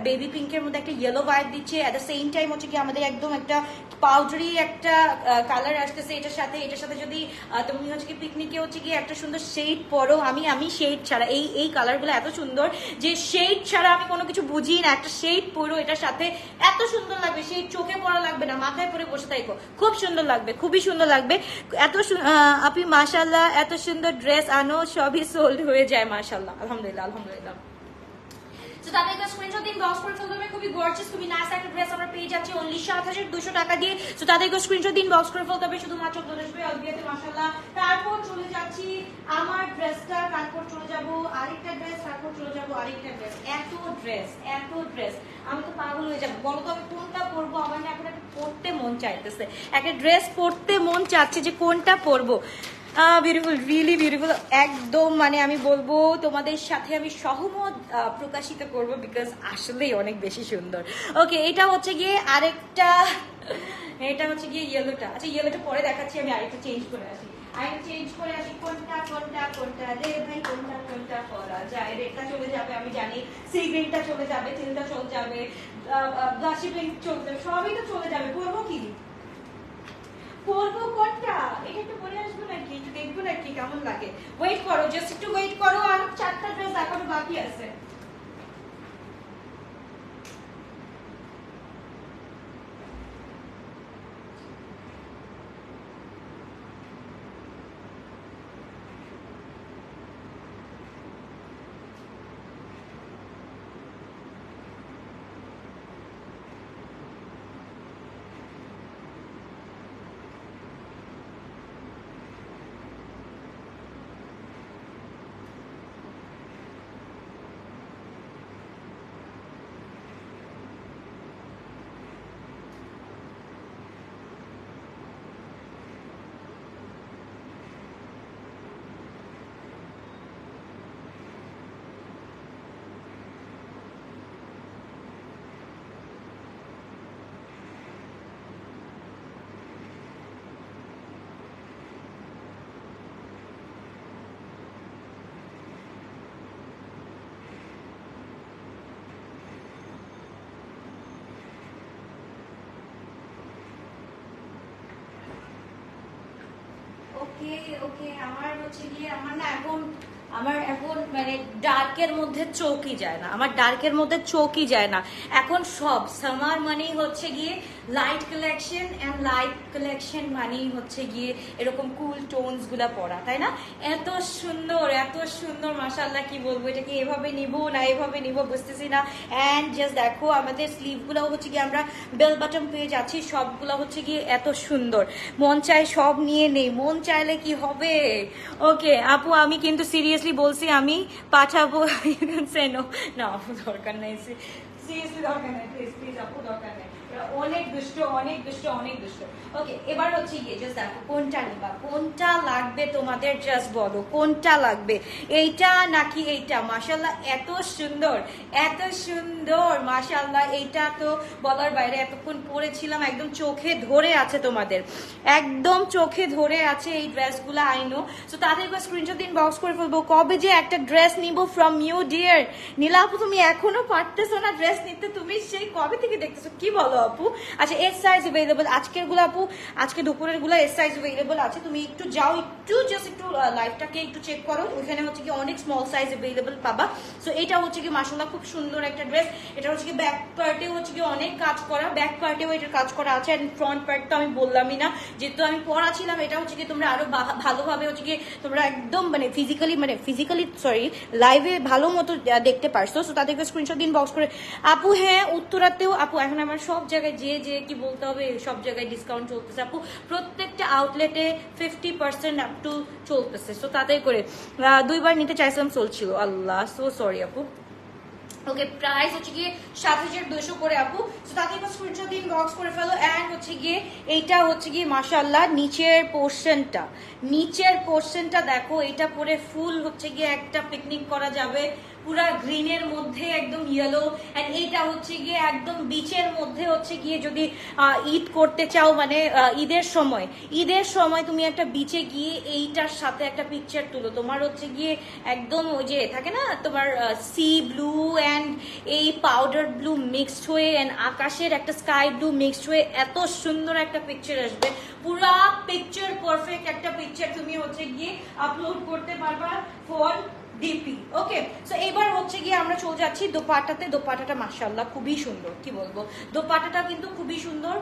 বেবি পিঙ্কের মধ্যে একটা ইয়েলো ভাইব দিচ্ছে। এট দ্য সেম টাইম হচ্ছে কি আমাদের একদম একটা পাউডারি একটা কালার আসতেছে এটার সাথে। এটার সাথে যদি তুমি হচ্ছে কি পিকনিকে হচ্ছে কি একটা সুন্দর শেড পরো, আমি শেড ছাড়া এই কালারগুলো এত সুন্দর যে শেড ছাড়া আমি কোনো কিছু বুঝি না। একটা শেড পরো এটার সাথে, এত সুন্দর লাগবে। শেড চোখে পড়া লাগবে না, মাথায় পরে বসে থাকো, খুব সুন্দর লাগবে, খুবই সুন্দর লাগবে। এত আপনি মাশাআল্লাহ, এত সুন্দর ড্রেস আনো, সবই সোল্ড হয়ে যায়। মাশাআল্লাহ, আলহামদুলিল্লাহ আলহামদুলিল্লাহ। তো তাদেরকে স্ক্রিনশট দিন, বক্স করে ফেলতে হবে। খুবই গর্জিয়াস, খুবই নাইস একটা ড্রেস আমরা পেয়ে যাচ্ছি অনলি ৭,২০০ টাকা দিয়ে। তো তাদেরকে স্ক্রিনশট দিন, বক্স করে ফেলতে হবে শুধুমাত্র গ্লোরিয়াস বাই আলভিয়াতে। মাশাআল্লাহ, তারপর চলে যাচ্ছি আমার ড্রেসটা, তারপর চলে যাব আরেকটা ড্রেস, তারপর চলে যাব আরেকটা ড্রেস। এত ড্রেস আমি তো পাগল হয়ে যাবো। বলো তো আমি কোনটা পরবো? আমার না এখন একটা পরতে মন চাইতেছে, একটা ড্রেস পরতে মন চাচ্ছে যে কোনটা পরবো। Beautiful, really beautiful. একদম মানে আমি বলবো তোমাদের সাথে আমি সহমত প্রকাশিত করব, বিকজ আসলেই অনেক বেশি সুন্দর। ওকে, এটা হচ্ছে গিয়ে আরেকটা, এটা হচ্ছে গিয়ে ইয়েলোটা। আচ্ছা, ইয়েলোটা পরে দেখাচ্ছি, আমি আরেকটা চেঞ্জ করে আসি। কোনটা রে ভাই, কোনটা পরা যায়? রেডটা চলে যাবে আমি জানি, সি গ্রিনটা চলে যাবে, চিলটা চলে যাবে, ব্লাশি পিঙ্ক চলে যাবে, সবই তো চলে যাবে। পরবো কি, পরবো কোনটা? এটা একটু পরে আসবো নাকি, একটু দেখবো নাকি কেমন লাগে? ওয়েট করো, জাস্ট একটু ওয়েট করো, আর 4টা ড্রেস এখনো বাকি আছে। ওকে ওকে, আমার হচ্ছে গিয়ে আমার এখন মানে ডার্কের মধ্যে চোখই যায় না, আমার ডার্কের মধ্যে চোখই যায় না এখন। সব সামার মানেই হচ্ছে গিয়ে light collection, and light collection মানেই হচ্ছে গিয়ে এরকম কুল টোনস গুলা পরা, তাই না? এত সুন্দর মাশাআল্লাহ, কি বলবো, এটাকে এভাবে নিবো না এভাবে নিবো বুঝতেছি না। এন্ড জাস্ট দেখো আমাদের স্লিভ গুলাও হচ্ছে গিয়ে আমরা বেল বাটন পেয়ে যাচ্ছি, সবগুলা হচ্ছে গিয়ে এত সুন্দর। মন চায় সব নিয়ে নেই, মন চাইলে কি হবে। ওকে আপু, আমি কিন্তু সিরিয়াসলি বলছি, আমি পাঠাবো। না আপু দরকার নাই, সিরিয়াসলি দরকার নাই, প্লিজ প্লিজ আপু দরকার নাই, অনেক দুষ্ট অনেক দুষ্ট অনেক দুষ্ট। ওকে এবার হচ্ছে গিয়ে জাস্ট দেখো কোনটা নিবা, কোনটা লাগবে তোমাদের, জাস্ট বলো কোনটা লাগবে, এইটা নাকি এইটা। মাশাআল্লাহ এত সুন্দর মাশাআল্লাহ, এইটা তো বলার বাইরে। এতক্ষণ পরেছিলাম, একদম চোখে ধরে আছে তোমাদের, একদম চোখে ধরে আছে এই ড্রেসগুলো। আই নো, সো তাদেরকে স্ক্রিনশট দিন, বক্স করে ফেলবো। কবে যে একটা ড্রেস নিব ফ্রম ইউ ডিয়ার। নীলা আপু তুমি এখনো পারতেছো না ড্রেস নিতে, তুমি সেই কবে থেকে দেখতেছো, কি বলো আপু? আচ্ছা এস সাইজ अवेलेबल আজকের গুলো আপু, আজকে দুপুরের গুলো এস সাইজ अवेलेबल আছে। তুমি একটু যাও, জাস্ট একটু লাইভটাকে একটু চেক করো, ওইখানে হচ্ছে কি অনেক স্মল সাইজ अवेलेबल পাবা। সো এটা হচ্ছে কি মাশাআল্লাহ খুব সুন্দর একটা ড্রেস। এটা হচ্ছে কি ব্যাক পার্টে হচ্ছে কি অনেক কাজ করা, ব্যাক পার্টেও এটার কাজ করা আছে, এন্ড ফ্রন্ট পার্ট তো আমি বললামই না, যেহেতু আমি পরা ছিলাম। এটা হচ্ছে কি তোমরা আরো ভালোভাবে হচ্ছে কি তোমরা একদম মানে ফিজিক্যালি সরি লাইভে ভালো মতো দেখতে পারছো। সো তাদেরকে স্ক্রিনশট দিন, বক্স করে। আপু হ্যাঁ উত্তরাতেও আপু, এখন আমার সব জায়গায় যে কি বলতে হবে, সব জায়গায় ডিসকাউন্ট চলতেছে আপু, প্রত্যেকটা আউটলেটে 50% আপ টু চলতেছে। সো তাদের করে 2 বার নিতে চাইছিলাম, চলছিল। আল্লাহ, সো সরি আপু। ওকে প্রাইস হচ্ছে গিয়ে 7200 করে আপু। সো তাকে স্ক্রিনশট দিন, বক্স করে ফেলো। এন্ড হচ্ছে গিয়ে এইটা হচ্ছে গিয়ে মাশাআল্লাহ নিচের পোর্শনটা দেখো, এটা পরে ফুল হচ্ছে গিয়ে একটা পিকনিক করা যাবে, পুরা গ্রিনের মধ্যে একদম ইয়েলো। এন্ড এইটা হচ্ছে গিয়ে একদম বিচের মধ্যে হচ্ছে গিয়ে যদি ঈদ করতে চাও, মানে ঈদের সময় তুমি একটা বিচে গিয়ে এইটার সাথে একটা পিকচার তুলো, তোমার হচ্ছে গিয়ে একদম ওই যে থাকে না তোমার সি ব্লু এন্ড এই পাউডার ব্লু মিক্সড হয়ে, এন্ড আকাশের একটা স্কাই ব্লু মিক্সড হয়ে এত সুন্দর একটা পিকচার আসবে, পুরা পিকচার পারফেক্ট একটা পিকচার তুমি হচ্ছে গিয়ে আপলোড করতে পারবা ফর ডিপি। ওকে সো এবার হচ্ছে গিয়ে আমরা চলে যাচ্ছি দোপাট্টাতে। দোপাট্টাটা মাশাআল্লাহ খুবই সুন্দর, কি বলবো, দোপাট্টাটা কিন্তু খুবই সুন্দর।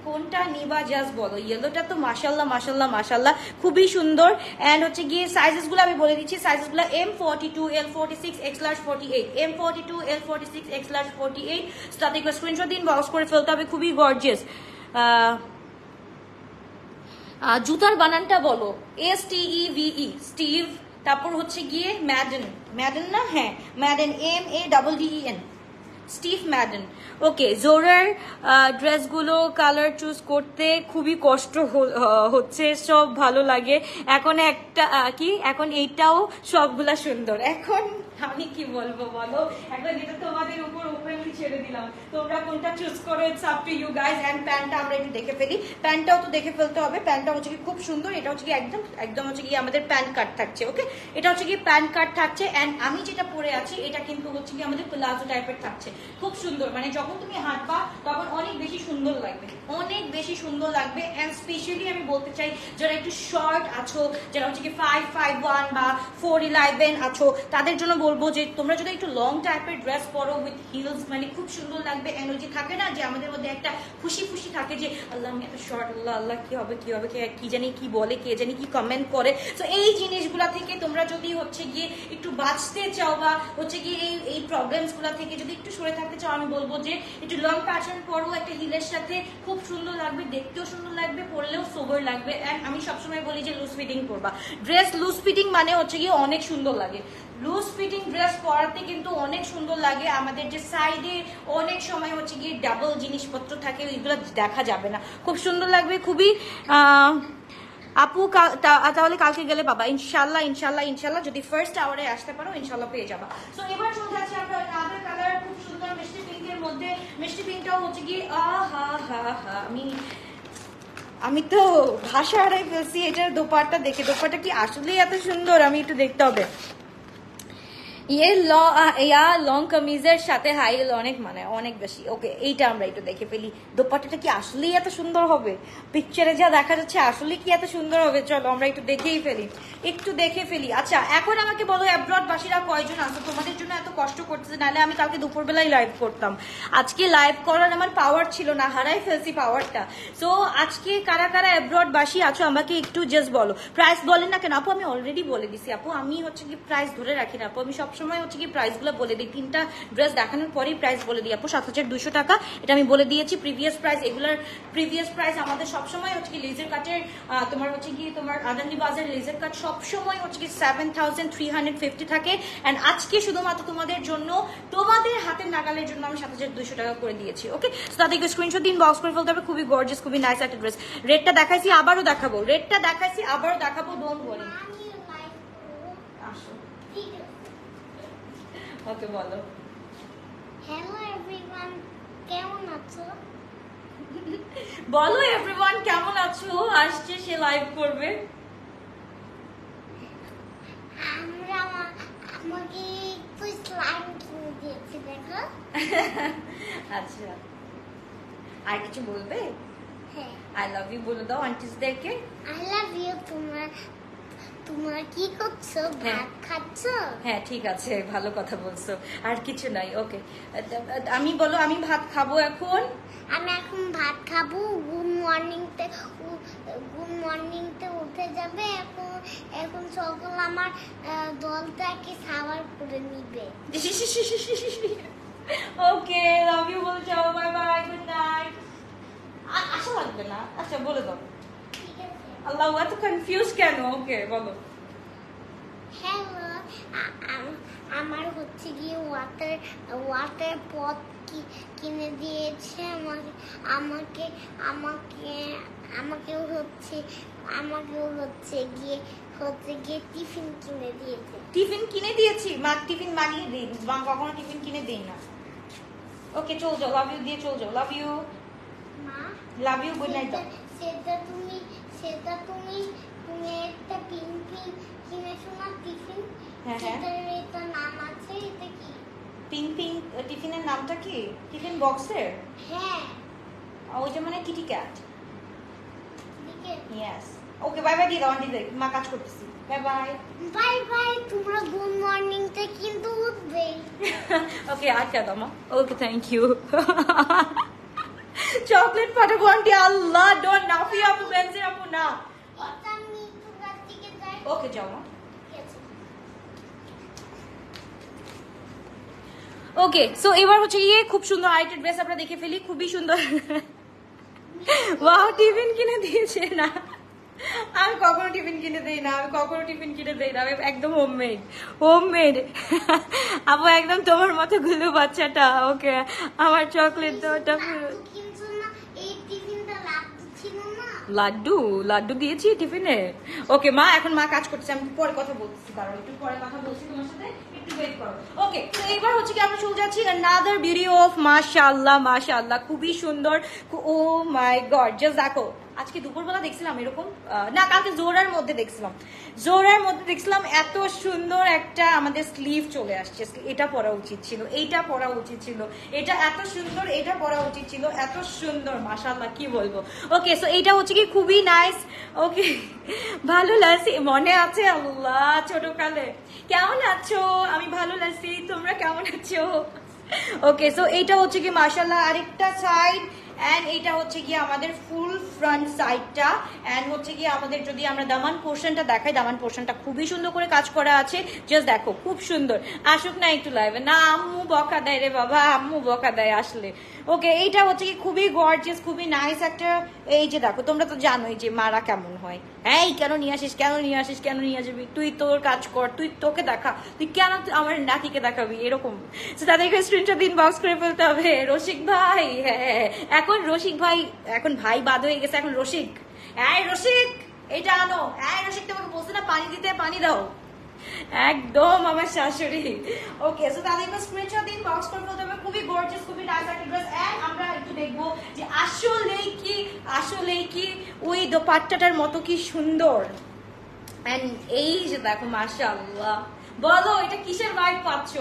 কোনটা নিবা জাস্ট বলো। ইয়েলোটা তো মাশাআল্লাহ খুবই সুন্দর। এন্ড হচ্ছে গিয়ে সাইজেস গুলো আমি বলে দিচ্ছি, সাইজেস গুলো M42, L46, X48, M42, L46, X48। তাতে স্ক্রিনশট দিন, বক্স করে ফেলতে হবে, খুবই গর্জিয়াস। জুতার বানানটা বলো, STEVE স্টিভ, তারপর হচ্ছে গিয়ে ম্যাডেন না, হ্যাঁ ম্যাডেন, MADDEN, স্টিভ ম্যাডেন। ওকে জোরার ড্রেসগুলো কালার চুজ করতে খুবই কষ্ট হচ্ছে, সব ভালো লাগে। এখন এখন এইটাও সবগুলা সুন্দর। এখন আমি কি বলবো বলো, এখন এটা তোমাদের উপর ওপেনলি ছেড়ে দিলাম, তোমরা কোনটা চুজ করো, it's up to you guys. And প্যান্টটা আমরা একটু দেখে ফেলি, প্যান্টটাও তো দেখে ফেলতে হবে। প্যান্টটা হচ্ছে কি খুব সুন্দর, এটা হচ্ছে কি একদম হচ্ছে কি আমাদের প্যান্ট কাট থাকছে। ওকে এটা হচ্ছে কি প্যান্ট কাট থাকছে। এন্ড আমি যেটা পরে আছি এটা কিন্তু হচ্ছে কি আমাদের প্লাজো টাইপের থাকছে, খুব সুন্দর। মানে যখন তুমি হাঁটবা তখন অনেক বেশি সুন্দর লাগবে। এন্ড স্পেশালি আমি বলতে চাই যারা একটু শর্ট আছো, যারা হচ্ছে কি 5'1" বা 4'11" আছো, তাদের জন্য বলবো যে তোমরা যদি একটু লং টাইপের ড্রেস পরো উইথ হিলস, মানে খুব সুন্দর লাগবে। এন্ড ওই যে থাকে না যে আমাদের মধ্যে একটা খুশি থাকে যে আল্লাহ আমি এত শর্ট, আল্লাহ কি হবে কি জানি কি বলে, কে জানি কি কমেন্ট করে। তো এই জিনিসগুলা থেকে তোমরা যদি হচ্ছে গিয়ে একটু বাঁচতে চাও, বা হচ্ছে গিয়ে এই প্রবলেমস গুলা থেকে যদি একটু সরে থাকতে চাও, আমি বলবো যে একটু লং প্যাটার্ন পরো একটা হিলের সাথে, খুব সুন্দর লাগবে, দেখতেও সুন্দর লাগবে, পরলেও সোবার লাগবে। এন্ড আমি সবসময় বলি যে লুজ ফিটিং পরবা ড্রেস। লুজ ফিটিং মানে হচ্ছে গিয়ে অনেক সুন্দর লাগে, লুজ ফিটিং ড্রেস পরাতে কিন্তু অনেক সুন্দর লাগে। আমাদের যে সাইডে অনেক সময় হচ্ছে গিয়ে ডাবল জিনিসপত্র থাকে, ওইগুলো দেখা যাবে না, খুব সুন্দর লাগবে খুবই। আপু তাহলে কালকে গেলে পাবা ইনশাল্লাহ, যদি ফার্স্ট আওয়ারে আসতে পারো ইনশাল্লাহ পেয়ে যাবা। সো এবার চলে যাচ্ছি আমরা আদার কালার, খুব সুন্দর মিষ্টি পিঙ্কের মধ্যে। মিষ্টি পিঙ্কটাও হচ্ছে গিয়ে আমি তো ভাষা হারাই ফেলছি এটার দোপাট্টা দেখে। দোপাট্টা কি আসলেই এত সুন্দর, আমি একটু দেখতে হবে। লং কামিজের সাথে হাই হিল অনেক মানে অনেক বেশি। ওকে, এইটা আমরা একটু দেখে ফেলি, দোপাট্টাটা কি আসলেই এত সুন্দর হবে? পিকচারে যা দেখা যাচ্ছে আসলে কি এত সুন্দর হবে? চলো আমরা একটু দেখেই ফেলি, একটু দেখে ফেলি। আচ্ছা, এখন আমাকে বলো অ্যাব্রড বাসীরা কয়জন আছো? তোমাদের জন্য এত কষ্ট করতেছে, নাহলে আমি কালকে দুপুরবেলায় লাইভ করতাম। আজকে লাইভ করার আমার পাওয়ার ছিল না, হারাই ফেলছি পাওয়ারটা। সো আজকে কারা কারা অ্যাব্রড বাসী আছো আমাকে একটু জাস্ট বলো। প্রাইস বলেন না কেন আপু? আমি অলরেডি বলে দিছি আপু, আমি হচ্ছে কি প্রাইস ধরে রাখি না আপু, আমি সবসময় হচ্ছে কি প্রাইসগুলো বলে দিই। 3টা ড্রেস দেখানোর পরেই প্রাইস বলে দিই আপু। 7200 টাকা, এটা আমি বলে দিয়েছি প্রিভিয়াস প্রাইস। এগুলোর প্রিভিয়াস প্রাইস আমাদের সবসময় হচ্ছে কি লেজার কাটের, তোমার হচ্ছে কি তোমার আদানি বাজার লেজার কাট সবসময় হচ্ছে কি 7350 থাকে। অ্যান্ড আজকে শুধুমাত্র তোমাদের জন্য, তোমাদের হাতের নাগালের জন্য আমি 7200 টাকা করে দিয়েছি। ওকে, তাদেরকে স্ক্রিনশট দিন, বক্স করে ফেলতে হবে। খুবই গর্জিয়াস, খুবই নাইস একটা ড্রেস। রেটটা দেখাইছি, আবারও দেখাবো, রেটটা দেখাইছি, আবারও দেখাবো, ডোন্ট ওয়ারি। ওকে বলো। হ্যালো এভরিওয়ান, কেমন আছো? বলো এভরিওয়ান কেমন আছো? আসছে সে লাইভ করবে। আমাকে একটু স্লাইম কিনে দিয়েছে, দেখো। আচ্ছা, আর কিছু বলবে? হ্যাঁ, আই লাভ ইউ বলে দাও আন্টিসদেরকে। I love you. তোমরা কি করছো? ভাত খাচ্ছো? হ্যাঁ ঠিক আছে, ভালো কথা বলছো, আর কিছু নাই। ওকে, আমি বলো, আমি ভাত খাবো এখন। আমি এখন ভাত খাবো। গুড মর্নিং তে উঠে যাবে। এখন সকল আমার দলটাকে সাবার করে নিবে। ওকে, লাভ ইউ বলে যাও, বাই বাই, গুড নাইট। আশা লাগবে না, আচ্ছা বলে দাও। ঠিক আছে। আল্লাহ, এত কনফিউজ কেন? ওকে বলো। হ্যালো, আমার হচ্ছে গিয়ে ওয়াটার পট কিনে দিয়েছে আমাকে আমাকে আমাকেও হচ্ছে গিয়ে টিফিন কিনে দিয়েছে। টিফিন কিনে দিয়েছি? মা টিফিন বানিয়ে দিই, কখনো টিফিন কিনে দিই না। ওকে চল যাও, লাভ ইউ দিয়ে চল যাও, লাভ ইউ। মা, লাভ ইউ, গুড নাইট। সেটা তুমি একটা পিন কিনেছো না টিফিন? হ্যাঁ হ্যাঁ, এটা নাম আছে, এটা কি? পিঙ্ক পিঙ্ক টিফিনের নামটা কি? টিফিন বক্সের? হ্যাঁ, ওই যে মানে কিটি ক্যাট। দিকে। ইয়েস। ওকে, বাই বাই দিয়ে দাও আন্টিদের, মা কাজ করতেছি। Bye bye. Bye bye. তোমরা গুড মর্নিং তে কিন্তু উঠবে। ওকে, আটকা দাও মা। ওকে, থ্যাংক ইউ। চকলেট পাঠাবো আন্টি। আল্লাহ, ডোন্ট নাফি আপু, বেনজির আপু না। এটা আমি একটু রাত থেকে যাই। ওকে যাও মা। ঠিক আছে। ওকে, সো এবার হচ্ছে গিয়ে খুব সুন্দর আরেকটা ড্রেস আমরা দেখে ফেলি, খুবই সুন্দর। ওয়াও, টিফিন কিনে দিয়েছে না? আমি কখনো টিফিন কিনে দেই না, আমি কখনো টিফিন কিনে দেই না, আমি একদম হোমমেড। আপু একদম তোমার মতো গুলো বাচ্চাটা। ওকে, আমার চকলেট দাওটা কিন্তু না, এই টিফিনটা লাড্ডু ছিল না। লাড্ডু দিয়েছি টিফিনে। ওকে মা, এখন মা কাজ করছে, আমি পরে কথা বলতেছি, কারণ একটু পরে কথা বলছি তোমার সাথে, একটু ওয়েট করো। ওকে, তো এবার হচ্ছে কি আমরা চলে যাচ্ছি another beauty of মাশাআল্লাহ, খুবই সুন্দর। ও মাই গড, জাস্ট দেখো। আজকে দুপুরবেলা দেখছিলাম এরকম, না কালকে জোহরার মধ্যে দেখছিলাম এত সুন্দর একটা আমাদের স্লিভ চলে আসছে। এটা পরা উচিত ছিল, এইটা পরা উচিত ছিল, এটা এত সুন্দর, এটা পরা উচিত ছিল, এত সুন্দর, মাশাআল্লাহ কি বলবো। ওকে, সো এটা হচ্ছে কি খুবই নাইস। ওকে, ভালো লাগছে, মনে আছে আল্লাহ ছোটকালে। কেমন আছো? আমি ভালো লাগছি, তোমরা কেমন আছো? ওকে, সো এইটা হচ্ছে কি মাশাআল্লাহ আরেকটা সাইড, এন্ড এটা হচ্ছে কি আমাদের ফুল ফ্রন্ট সাইডটা, এন্ড হচ্ছে কি আমাদের যদি আমরা দামান পোর্শনটা দেখাই, দামান পোর্শনটা খুবই সুন্দর করে কাজ করা আছে। জাস্ট দেখো, খুব সুন্দর। আসুক না একটু লাইভে? না, আম্মু বকা দেয় রে বাবা, আম্মু বকা দেয় আসলে। ওকে, এইটা হচ্ছে কি খুবই গর্জিয়াস, খুবই নাইস একটা। এই যে দেখো, তোমরা তো জানোই যে মারা কেমন হয়। এই কেন নিয়ে আসিস, কেন নিয়ে যাবি? তুই তোর কাজ কর, তুই তোকে দেখা, তুই কেন আমার নাতিকে দেখাবি এরকম। তাদেরকে স্ক্রিনশট দিন, বক্স করে ফেলতে হবে। রসিক ভাই, হ্যাঁ এখন রসিক ভাই, এখন ভাই বাদ হয়ে গেছে, এখন রসিক। এই রসিক, এইটা আনো। এই রসিক, তোমাকে বলছে না পানি দিতে, পানি দাও। একদম আমার শাশুড়ি। ওকে, সো তাদেরকে স্ক্রিনশট দিন, বক্স করে ফেলতে হবে। খুবই গর্জিয়াস, খুবই নাইস একটা ড্রেস। এন্ড আমরা একটু দেখবো যে আসলেই কি ওই দোপাট্টাটার মতো কি সুন্দর। এন্ড এই যে দেখো, মাশাআল্লাহ বলো এটা কিসের ভাইব পাচ্ছ,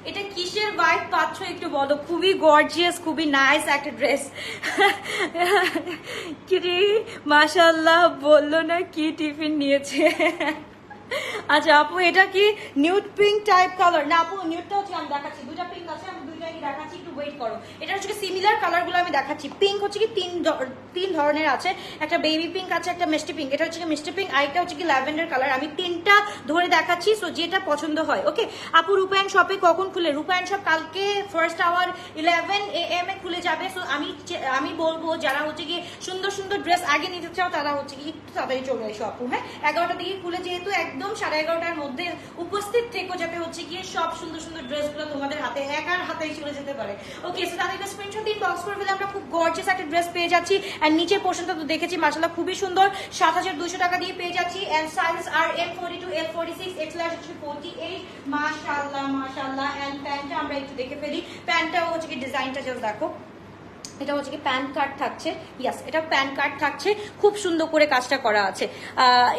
এটা কিসের ভাইব পাচ্ছ একটু বলো। খুবই গর্জিয়াস, খুবই নাইস একটা ড্রেস। কি মাশাআল্লাহ বললো না কি টিফিন নিয়েছে। আচ্ছা আপু এটা কি নিউড পিঙ্ক টাইপ কালার? না আপু নিউডটা হচ্ছে আমি দেখাচ্ছি, দুটা পিঙ্ক আছে আমি দুইটাই দেখাচ্ছি, একটু ওয়েট করো। এটা হচ্ছে সিমিলার কালারগুলো আমি দেখাচ্ছি। পিঙ্ক হচ্ছে কি তিন ধরনের আছে, একটা বেবি পিঙ্ক আছে, একটা মিষ্টি পিঙ্ক, এটা হচ্ছে কি মিষ্টি পিঙ্ক, আরেকটা হচ্ছে কি ল্যাভেন্ডার কালার। আমি তিনটা ধরে দেখাচ্ছি, সো যেটা পছন্দ হয়। ওকে আপু রূপায়ণ শপে কখন খুলে? রূপায়ণ শপ কালকে ফার্স্ট আওয়ার 11 AM এ খুলে যাবে। সো আমি বলবো যারা হচ্ছে কি সুন্দর সুন্দর ড্রেস আগে নিতে চাও তারা হচ্ছে কি একটু তাড়াতাড়ি চলে এসো আপু। হ্যাঁ 11টার দিকে খুলে, যেহেতু একদম 11:30টার মধ্যে উপস্থিত থেকো যাতে হচ্ছে গিয়ে সব সুন্দর সুন্দর ড্রেসগুলো তোমাদের হাতে একার হাতেই চলে যেতে পারে। ওকে সো তাদেরকে স্ক্রিনশট দিন, বক্স করে ফেলে আমরা খুব গর্জিয়াস একটা ড্রেস পেয়ে যাচ্ছি। আর নিচের পোর্শনটা তো দেখেছি মাশাআল্লাহ খুবই সুন্দর, 7200 টাকা দিয়ে পেয়ে যাচ্ছি। And size R M42 L46 XL48 মাশাআল্লাহ মাশাআল্লাহ। এন্ড প্যান্টটা আমরা একটু দেখে ফেলি, প্যান্টটা হচ্ছে কি ডিজাইনটা জাস্ট দেখো, এটা হচ্ছে কি প্যান কার্ড থাকছে, ইয়াস এটা প্যান কার্ড থাকছে, খুব সুন্দর করে কাজটা করা আছে।